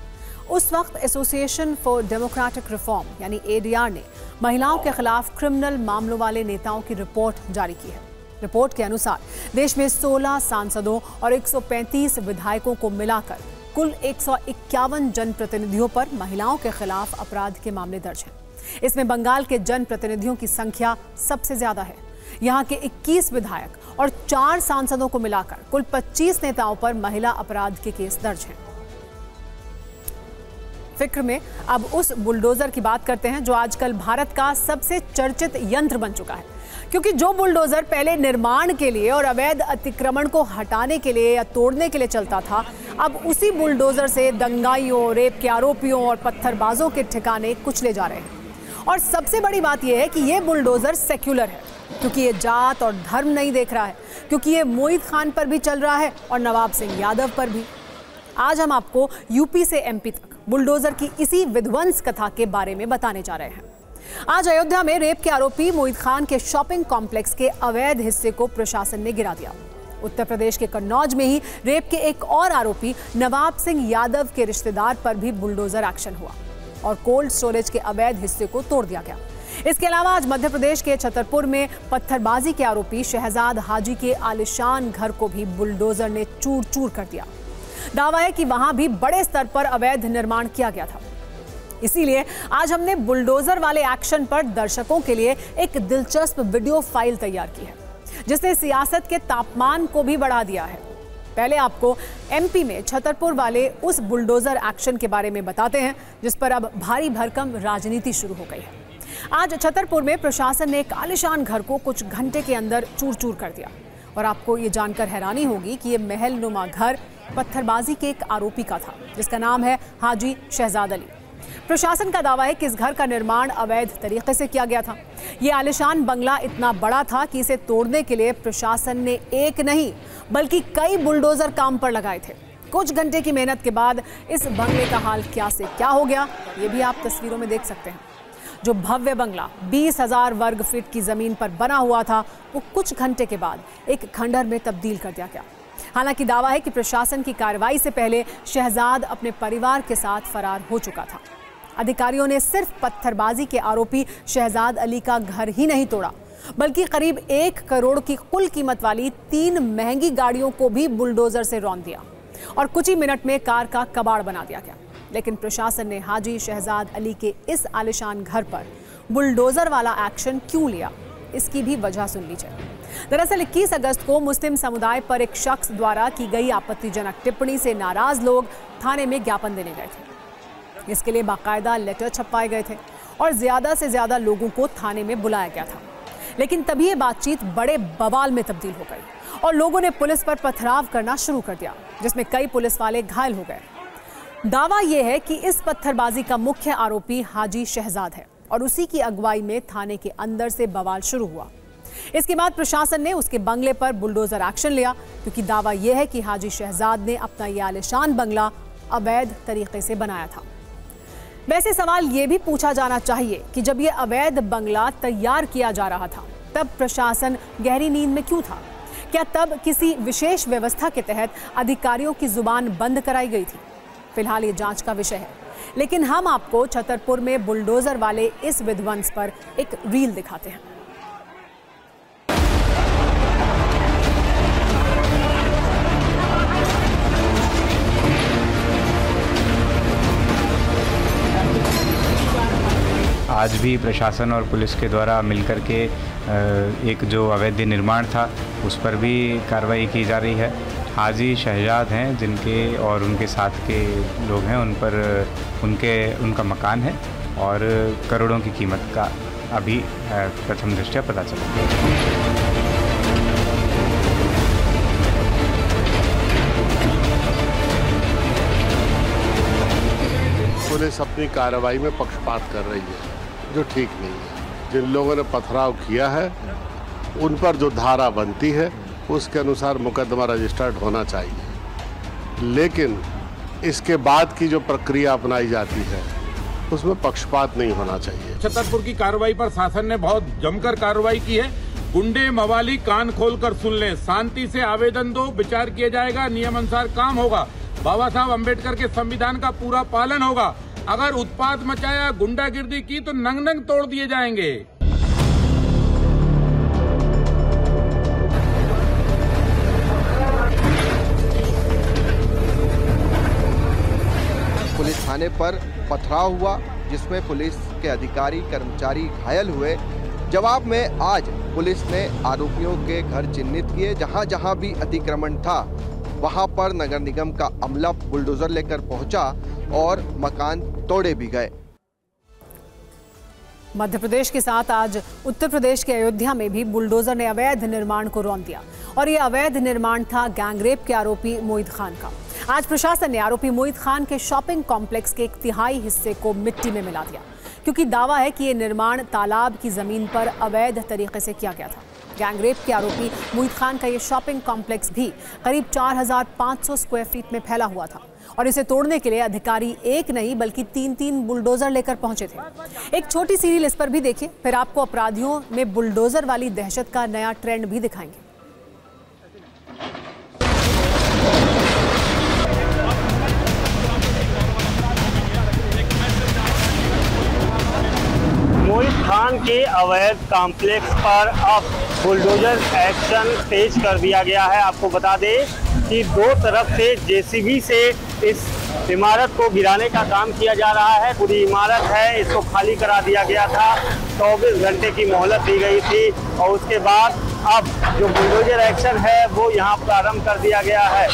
उस वक्त एसोसिएशन फॉर डेमोक्रेटिक रिफॉर्म यानी एडीआर ने महिलाओं के खिलाफ क्रिमिनल मामलों वाले नेताओं की रिपोर्ट जारी की है। रिपोर्ट के अनुसार देश में 16 सांसदों और 135 विधायकों को मिलाकर कुल 151 जनप्रतिनिधियों पर महिलाओं के खिलाफ अपराध के मामले दर्ज हैं। इसमें बंगाल के जनप्रतिनिधियों की संख्या सबसे ज्यादा है। यहाँ के 21 विधायक और 4 सांसदों को मिलाकर कुल 25 नेताओं पर महिला अपराध के केस दर्ज हैं। फिक्र में अब उस बुलडोजर की बात करते हैं जो आजकल भारत का सबसे चर्चित यंत्र बन चुका है, क्योंकि जो बुलडोजर पहले निर्माण के लिए और अवैध अतिक्रमण को हटाने के लिए या तोड़ने के लिए चलता था, अब उसी बुलडोजर से दंगाइयों, रेप के आरोपियों और पत्थरबाजों के ठिकाने कुचले जा रहे हैं। और सबसे बड़ी बात यह है कि यह बुलडोजर सेक्युलर है, क्योंकि ये जात और धर्म नहीं देख रहा है, क्योंकि ये मोहित खान पर भी चल रहा है और नवाब सिंह यादव पर भी। आज हम आपको यूपी से एमपी तक बुलडोजर की इसी विध्वंस कथा के बारे में बताने जा रहे हैं। आज अयोध्या में रेप के आरोपी मोहित खान के शॉपिंग कॉम्प्लेक्स के अवैध हिस्से को प्रशासन ने गिरा दिया। उत्तर प्रदेश के कन्नौज में ही रेप के एक और आरोपी नवाब सिंह यादव के रिश्तेदार पर भी बुलडोजर एक्शन हुआ और कोल्ड स्टोरेज के अवैध हिस्से को तोड़ दिया गया। इसके अलावा आज मध्य प्रदेश के छतरपुर में पत्थरबाजी के आरोपी शहजाद हाजी के आलिशान घर को भी बुलडोजर ने चूर चूर कर दिया। दावा है कि वहां भी बड़े स्तर पर अवैध निर्माण किया गया था। इसीलिए आज हमने बुलडोजर वाले एक्शन पर दर्शकों के लिए एक दिलचस्प वीडियो फाइल तैयार की है, जिसने सियासत के तापमान को भी बढ़ा दिया है। पहले आपको एमपी में छतरपुर वाले उस बुलडोजर एक्शन के बारे में बताते हैं, जिस पर अब भारी भरकम राजनीति शुरू हो गई है। आज छतरपुर में प्रशासन ने एक आलिशान घर को कुछ घंटे के अंदर चूर चूर कर दिया और आपको ये जानकर हैरानी होगी कि ये महल नुमा घर पत्थरबाजी के एक आरोपी का था, जिसका नाम है हाजी शहजाद अली। प्रशासन का दावा है कि इस घर का निर्माण अवैध तरीके से किया गया था। ये आलिशान बंगला इतना बड़ा था कि इसे तोड़ने के लिए प्रशासन ने एक नहीं बल्कि कई बुलडोजर काम पर लगाए थे। कुछ घंटे की मेहनत के बाद इस बंगले का हाल क्या से क्या हो गया, ये भी आप तस्वीरों में देख सकते हैं। जो भव्य बंगला 20,000 वर्ग फीट की जमीन पर बना हुआ था, वो कुछ घंटे के बाद एक खंडहर में तब्दील कर दिया गया। हालांकि दावा है कि प्रशासन की कार्रवाई से पहले शहजाद अपने परिवार के साथ फरार हो चुका था। अधिकारियों ने सिर्फ पत्थरबाजी के आरोपी शहजाद अली का घर ही नहीं तोड़ा, बल्कि करीब 1 करोड़ की कुल कीमत वाली 3 महंगी गाड़ियों को भी बुलडोजर से रौंद दिया और कुछ ही मिनट में कार का कबाड़ बना दिया गया। लेकिन प्रशासन ने हाजी शहजाद अली के इस आलिशान घर पर बुलडोजर वाला एक्शन क्यों लिया, इसकी भी वजह सुन लीजिए। दरअसल 21 अगस्त को मुस्लिम समुदाय पर एक शख्स द्वारा की गई आपत्तिजनक टिप्पणी से नाराज लोग थाने में ज्ञापन देने गए थे। इसके लिए बाकायदा लेटर छपवाए गए थे और ज्यादा से ज्यादा लोगों को थाने में बुलाया गया था। लेकिन तभी ये बातचीत बड़े बवाल में तब्दील हो गई और लोगों ने पुलिस पर पथराव करना शुरू कर दिया, जिसमें कई पुलिस वाले घायल हो गए। दावा यह है कि इस पत्थरबाजी का मुख्य आरोपी हाजी शहजाद है और उसी की अगुवाई में थाने के अंदर से बवाल शुरू हुआ। इसके बाद प्रशासन ने उसके बंगले पर बुलडोजर एक्शन लिया, क्योंकि दावा यह है कि हाजी शहजाद ने अपना यह आलिशान बंगला अवैध तरीके से बनाया था। वैसे सवाल यह भी पूछा जाना चाहिए कि जब यह अवैध बंगला तैयार किया जा रहा था, तब प्रशासन गहरी नींद में क्यों था? क्या तब किसी विशेष व्यवस्था के तहत अधिकारियों की जुबान बंद कराई गई थी? फिलहाल ये जांच का विषय है, लेकिन हम आपको छतरपुर में बुलडोजर वाले इस विध्वंस पर एक रील दिखाते हैं। आज भी प्रशासन और पुलिस के द्वारा मिलकर के एक जो अवैध निर्माण था उस पर भी कार्रवाई की जा रही है। हाजी शहजाद हैं जिनके और उनके साथ के लोग हैं, उन पर उनका मकान है और करोड़ों की कीमत का अभी प्रथम दृष्टया पता चला। पुलिस अपनी कार्रवाई में पक्षपात कर रही है, जो ठीक नहीं है। जिन लोगों ने पथराव किया है उन पर जो धारा बनती है उसके अनुसार मुकदमा रजिस्टर्ड होना चाहिए, लेकिन इसके बाद की जो प्रक्रिया अपनाई जाती है उसमें पक्षपात नहीं होना चाहिए। छतरपुर की कार्रवाई पर शासन ने बहुत जमकर कार्रवाई की है। गुंडे मवाली कान खोलकर सुन लें, शांति से आवेदन दो, विचार किया जाएगा, नियम अनुसार काम होगा। बाबा साहब अंबेडकर के संविधान का पूरा पालन होगा। अगर उत्पात मचाया, गुंडागिर्दी की तो नंग नंग तोड़ दिए जाएंगे। पुलिस थाने पर पथराव हुआ जिसमें पुलिस के अधिकारी कर्मचारी घायल हुए। जवाब में आज पुलिस ने आरोपियों के घर चिन्हित किए। जहां जहां भी अतिक्रमण था वहां पर नगर निगम का अमला बुलडोजर लेकर पहुंचा और मकान तोड़े भी गए। मध्य प्रदेश के साथ आज उत्तर प्रदेश के अयोध्या में भी बुलडोजर ने अवैध निर्माण को रौंद दिया और ये अवैध निर्माण था गैंगरेप के आरोपी मोहित खान का। आज प्रशासन ने आरोपी मोहित खान के शॉपिंग कॉम्प्लेक्स के 1/3 हिस्से को मिट्टी में मिला दिया क्योंकि दावा है कि ये निर्माण तालाब की जमीन पर अवैध तरीके से किया गया था। गैंगरेप के आरोपी मोहित खान का ये शॉपिंग कॉम्प्लेक्स भी करीब 4500 स्क्वायर फीट में फैला हुआ था और इसे तोड़ने के लिए अधिकारी एक नहीं बल्कि 3-3 बुलडोजर लेकर पहुंचे थे। एक छोटी सी रील इस पर भी देखिए, फिर आपको अपराधियों में बुलडोजर वाली दहशत का नया ट्रेंड भी दिखाएंगे। मोहित खान के अवैध कॉम्प्लेक्स पर अब बुलडोजर एक्शन तेज कर दिया गया है। आपको बता दें कि दो तरफ से जेसीबी से इस इमारत को गिराने का काम किया जा रहा है। पूरी इमारत है, इसको खाली करा दिया गया था। 24 घंटे की मोहलत दी गई थी और उसके बाद अब जो बुलडोजर एक्शन है वो यहाँ प्रारंभ कर दिया गया है।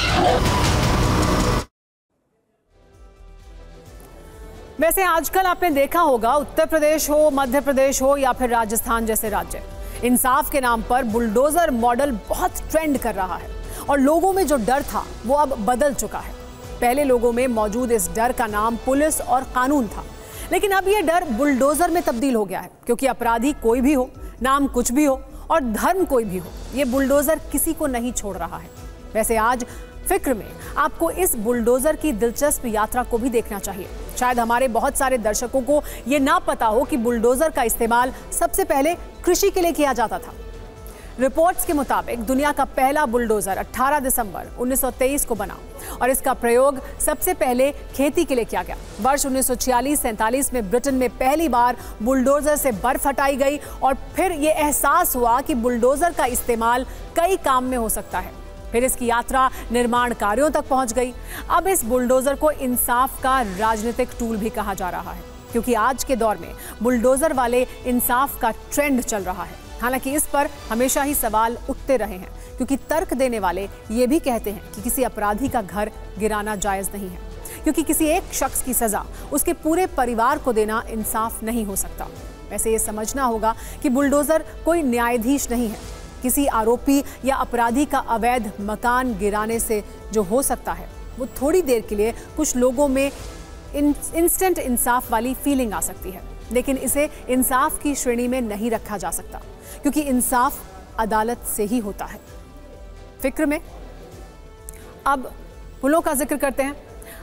वैसे आजकल आपने देखा होगा उत्तर प्रदेश हो, मध्य प्रदेश हो या फिर राजस्थान जैसे राज्य, इंसाफ के नाम पर बुलडोजर मॉडल बहुत ट्रेंड कर रहा है और लोगों में जो डर था वो अब बदल चुका है। पहले लोगों में मौजूद इस डर का नाम पुलिस और कानून था, लेकिन अब ये डर बुलडोजर में तब्दील हो गया है क्योंकि अपराधी कोई भी हो, नाम कुछ भी हो और धर्म कोई भी हो, ये बुलडोजर किसी को नहीं छोड़ रहा है। वैसे आज फिक्र में आपको इस बुलडोजर की दिलचस्प यात्रा को भी देखना चाहिए। शायद हमारे बहुत सारे दर्शकों को यह ना पता हो कि बुलडोजर का इस्तेमाल सबसे पहले कृषि के लिए किया जाता था। रिपोर्ट्स के मुताबिक दुनिया का पहला बुलडोजर 18 दिसंबर 1923 को बना और इसका प्रयोग सबसे पहले खेती के लिए किया गया। वर्ष 1946-47 में ब्रिटेन में पहली बार बुलडोजर से बर्फ हटाई गई और फिर यह एहसास हुआ कि बुलडोजर का इस्तेमाल कई काम में हो सकता है। फिर इसकी यात्रा निर्माण कार्यों तक पहुंच गई। अब इस बुलडोजर को इंसाफ का राजनीतिक टूल भी कहा जा रहा है क्योंकि आज के दौर में बुलडोजर वाले इंसाफ का ट्रेंड चल रहा है। हालांकि इस पर हमेशा ही सवाल उठते रहे हैं क्योंकि तर्क देने वाले ये भी कहते हैं कि किसी अपराधी का घर गिराना जायज नहीं है क्योंकि किसी एक शख्स की सजा उसके पूरे परिवार को देना इंसाफ नहीं हो सकता। वैसे ये समझना होगा कि बुलडोजर कोई न्यायाधीश नहीं है। किसी आरोपी या अपराधी का अवैध मकान गिराने से जो हो सकता है वो थोड़ी देर के लिए कुछ लोगों में इंस्टेंट इंसाफ वाली फीलिंग आ सकती है, लेकिन इसे इंसाफ की श्रेणी में नहीं रखा जा सकता क्योंकि इंसाफ अदालत से ही होता है। फिक्र में अब पुलों का जिक्र करते हैं।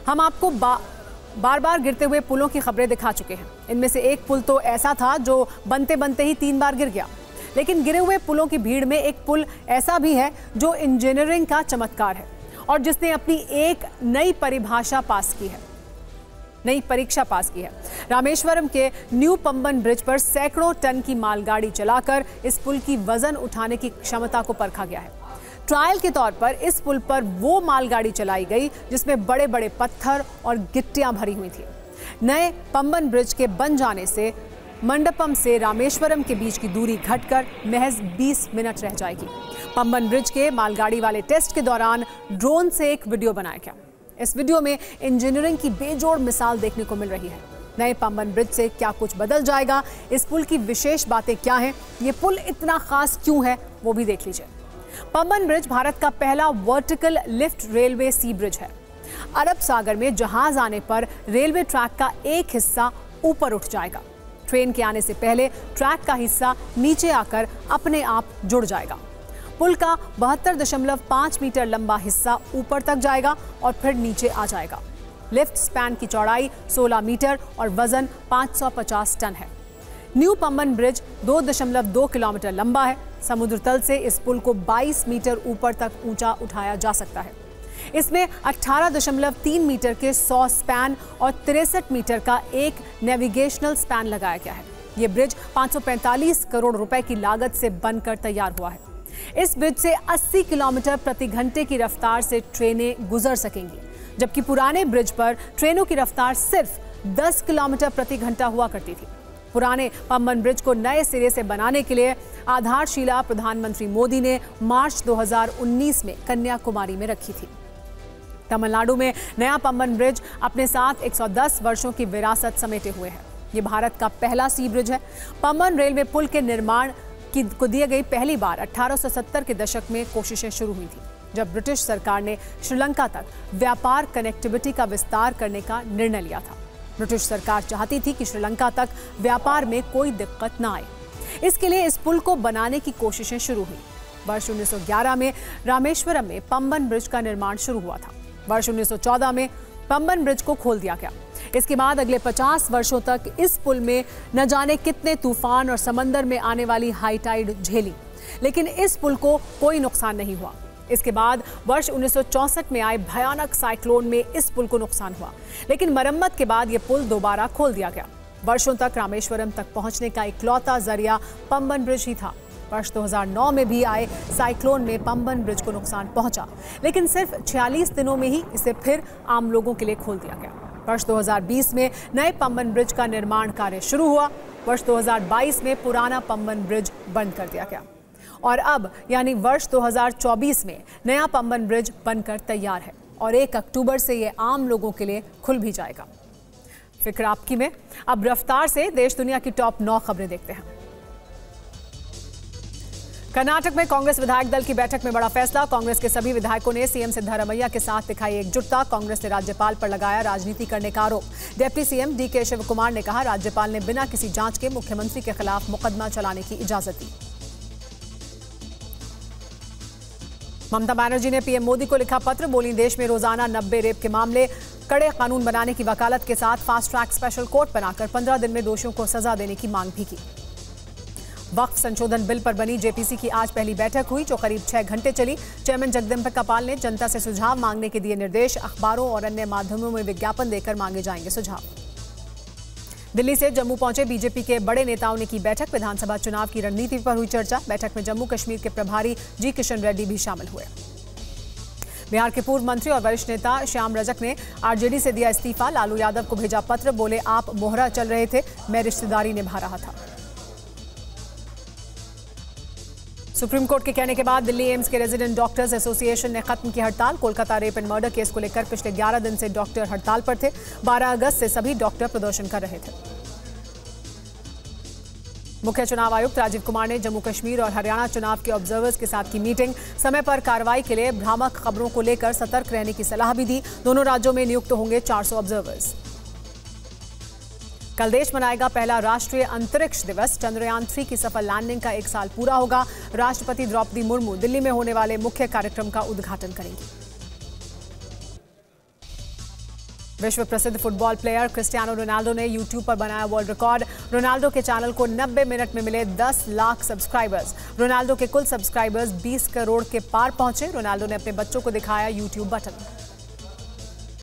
हम आपको बार बार गिरते हुए पुलों की खबरें दिखा चुके हैं। इनमें से एक पुल तो ऐसा था जो बनते बनते ही 3 बार गिर गया, लेकिन गिरे हुए पुलों की भीड़ में एक पुल ऐसा भी है जो इंजीनियरिंग का चमत्कार है और जिसने अपनी एक नई परिभाषा पास की है, नई परीक्षा पास की है। रामेश्वरम के न्यू पंबन ब्रिज पर सैकड़ों टन की मालगाड़ी चलाकर इस पुल की वजन उठाने की क्षमता को परखा गया है। ट्रायल के तौर पर इस पुल पर वो मालगाड़ी चलाई गई जिसमें बड़े बड़े पत्थर और गिट्टियां भरी हुई थी। नए पंबन ब्रिज के बन जाने से मंडपम से रामेश्वरम के बीच की दूरी घटकर महज 20 मिनट रह जाएगी। पंबन ब्रिज के मालगाड़ी वाले टेस्ट के दौरान ड्रोन से एक वीडियो बनाया गया। इस वीडियो में इंजीनियरिंग की बेजोड़ मिसाल देखने को मिल रही है। नए पंबन ब्रिज से क्या कुछ बदल जाएगा, इस पुल की विशेष बातें क्या हैं, ये पुल इतना खास क्यों है, वो भी देख लीजिए। पंबन ब्रिज भारत का पहला वर्टिकल लिफ्ट रेलवे सी ब्रिज है। अरब सागर में जहाज आने पर रेलवे ट्रैक का एक हिस्सा ऊपर उठ जाएगा। ट्रेन के आने से पहले ट्रैक का हिस्सा नीचे आकर अपने आप जुड़ जाएगा। पुल का 72.5 मीटर लंबा हिस्सा ऊपर तक जाएगा और फिर नीचे आ जाएगा। लिफ्ट स्पैन की चौड़ाई 16 मीटर और वजन 550 टन है। न्यू पंबन ब्रिज 2.2 किलोमीटर लंबा है। समुद्र तल से इस पुल को 22 मीटर ऊपर तक ऊंचा उठाया जा सकता है। इसमें 18.3 मीटर के 100 स्पैन और 63 मीटर का एक नेविगेशनल स्पैन लगाया गया है। ये ब्रिज 545 करोड़ रुपए की लागत से बनकर तैयार हुआ है। इस ब्रिज से 80 किलोमीटर प्रति घंटे की रफ्तार से ट्रेनें गुजर सकेंगी, जबकि पुराने ब्रिज पर ट्रेनों की रफ्तार सिर्फ 10 किलोमीटर प्रति घंटा हुआ करती थी। पुराने पंबन ब्रिज को नए सिरे से बनाने के लिए आधारशिला प्रधानमंत्री मोदी ने मार्च 2019 में कन्याकुमारी में रखी थी। तमिलनाडु में नया पंबन ब्रिज अपने साथ 110 वर्षों की विरासत समेटे हुए है। ये भारत का पहला सी ब्रिज है। पंबन रेलवे पुल के निर्माण को दी गई पहली बार 1870 के दशक में कोशिशें शुरू हुई थी, जब ब्रिटिश सरकार ने श्रीलंका तक व्यापार कनेक्टिविटी का विस्तार करने का निर्णय लिया था। ब्रिटिश सरकार चाहती थी कि श्रीलंका तक व्यापार में कोई दिक्कत न आए। इसके लिए इस पुल को बनाने की कोशिशें शुरू हुई। वर्ष 1911 में रामेश्वरम में पंबन ब्रिज का निर्माण शुरू हुआ था। वर्ष 1914 में पंबन ब्रिज को खोल दिया गया। इसके बाद अगले 50 वर्षों तक इस पुल में न जाने कितने तूफान और समंदर में आने वाली हाई टाइड झेली, लेकिन इस पुल को कोई नुकसान नहीं हुआ। इसके बाद वर्ष 1964 में आए भयानक साइक्लोन में इस पुल को नुकसान हुआ, लेकिन मरम्मत के बाद यह पुल दोबारा खोल दिया गया। वर्षों तक रामेश्वरम तक पहुंचने का इकलौता जरिया पंबन ब्रिज ही था। वर्ष 2009 में भी आए साइक्लोन में पंबन ब्रिज को नुकसान पहुंचा, लेकिन सिर्फ 46 दिनों में ही इसे फिर आम लोगों के लिए खोल दिया गया। वर्ष 2020 में नए पंबन ब्रिज का निर्माण कार्य शुरू हुआ। वर्ष 2022 में पुराना पंबन ब्रिज बंद कर दिया गया और अब यानी वर्ष 2024 में नया पंबन ब्रिज बनकर तैयार है और 1 अक्टूबर से ये आम लोगों के लिए खुल भी जाएगा। फिक्र आपकी में अब रफ्तार से देश दुनिया की टॉप 9 खबरें देखते हैं। कर्नाटक में कांग्रेस विधायक दल की बैठक में बड़ा फैसला। कांग्रेस के सभी विधायकों ने सीएम सिद्धरामैया के साथ दिखाई एकजुटता। कांग्रेस ने राज्यपाल पर लगाया राजनीति करने का आरोप। Deputy CM DK Shivakumar ने कहा, राज्यपाल ने बिना किसी जांच के मुख्यमंत्री के खिलाफ मुकदमा चलाने की इजाजत दी। ममता बनर्जी ने पीएम मोदी को लिखा पत्र, बोली देश में रोजाना 90 रेप के मामले, कड़े कानून बनाने की वकालत के साथ फास्ट ट्रैक स्पेशल कोर्ट बनाकर 15 दिन में दोषियों को सजा देने की मांग भी की। वक्फ संशोधन बिल पर बनी जेपीसी की आज पहली बैठक हुई, जो करीब 6 घंटे चली। चेयरमैन जगदम्बिका पाल ने जनता से सुझाव मांगने के दिए निर्देश। अखबारों और अन्य माध्यमों में विज्ञापन देकर मांगे जाएंगे सुझाव। दिल्ली से जम्मू पहुंचे बीजेपी के बड़े नेताओं ने की बैठक। विधानसभा चुनाव की रणनीति पर हुई चर्चा। बैठक में जम्मू कश्मीर के प्रभारी जी किशन रेड्डी भी शामिल हुए। बिहार के पूर्व मंत्री और वरिष्ठ नेता श्याम रजक ने आरजेडी से दिया इस्तीफा। लालू यादव को भेजा पत्र, बोले आप मोहरा चल रहे थे, मैं रिश्तेदारी निभा रहा था। सुप्रीम कोर्ट के कहने के बाद दिल्ली एम्स के रेजिडेंट डॉक्टर्स एसोसिएशन ने खत्म की हड़ताल। Kolkata rape and murder case को लेकर पिछले 11 दिन से डॉक्टर हड़ताल पर थे। 12 अगस्त से सभी डॉक्टर प्रदर्शन कर रहे थे। मुख्य चुनाव आयुक्त राजीव कुमार ने जम्मू कश्मीर और हरियाणा चुनाव के ऑब्जर्वर्स के साथ की मीटिंग। समय पर कार्रवाई के लिए भ्रामक खबरों को लेकर सतर्क रहने की सलाह भी दी। दोनों राज्यों में नियुक्त होंगे 400 ऑब्जर्वर्स। कल देश मनाएगा पहला राष्ट्रीय अंतरिक्ष दिवस। चंद्रयान 3 की सफल लैंडिंग का 1 साल पूरा होगा। राष्ट्रपति द्रौपदी मुर्मू दिल्ली में होने वाले मुख्य कार्यक्रम का उद्घाटन करेंगी। विश्व प्रसिद्ध फुटबॉल प्लेयर क्रिस्टियानो रोनाल्डो ने यूट्यूब पर बनाया वर्ल्ड रिकॉर्ड। रोनाल्डो के चैनल को 90 मिनट में मिले 10 लाख सब्सक्राइबर्स। रोनाल्डो के कुल सब्सक्राइबर्स 20 करोड़ के पार पहुंचे। रोनाल्डो ने अपने बच्चों को दिखाया यूट्यूब बटन।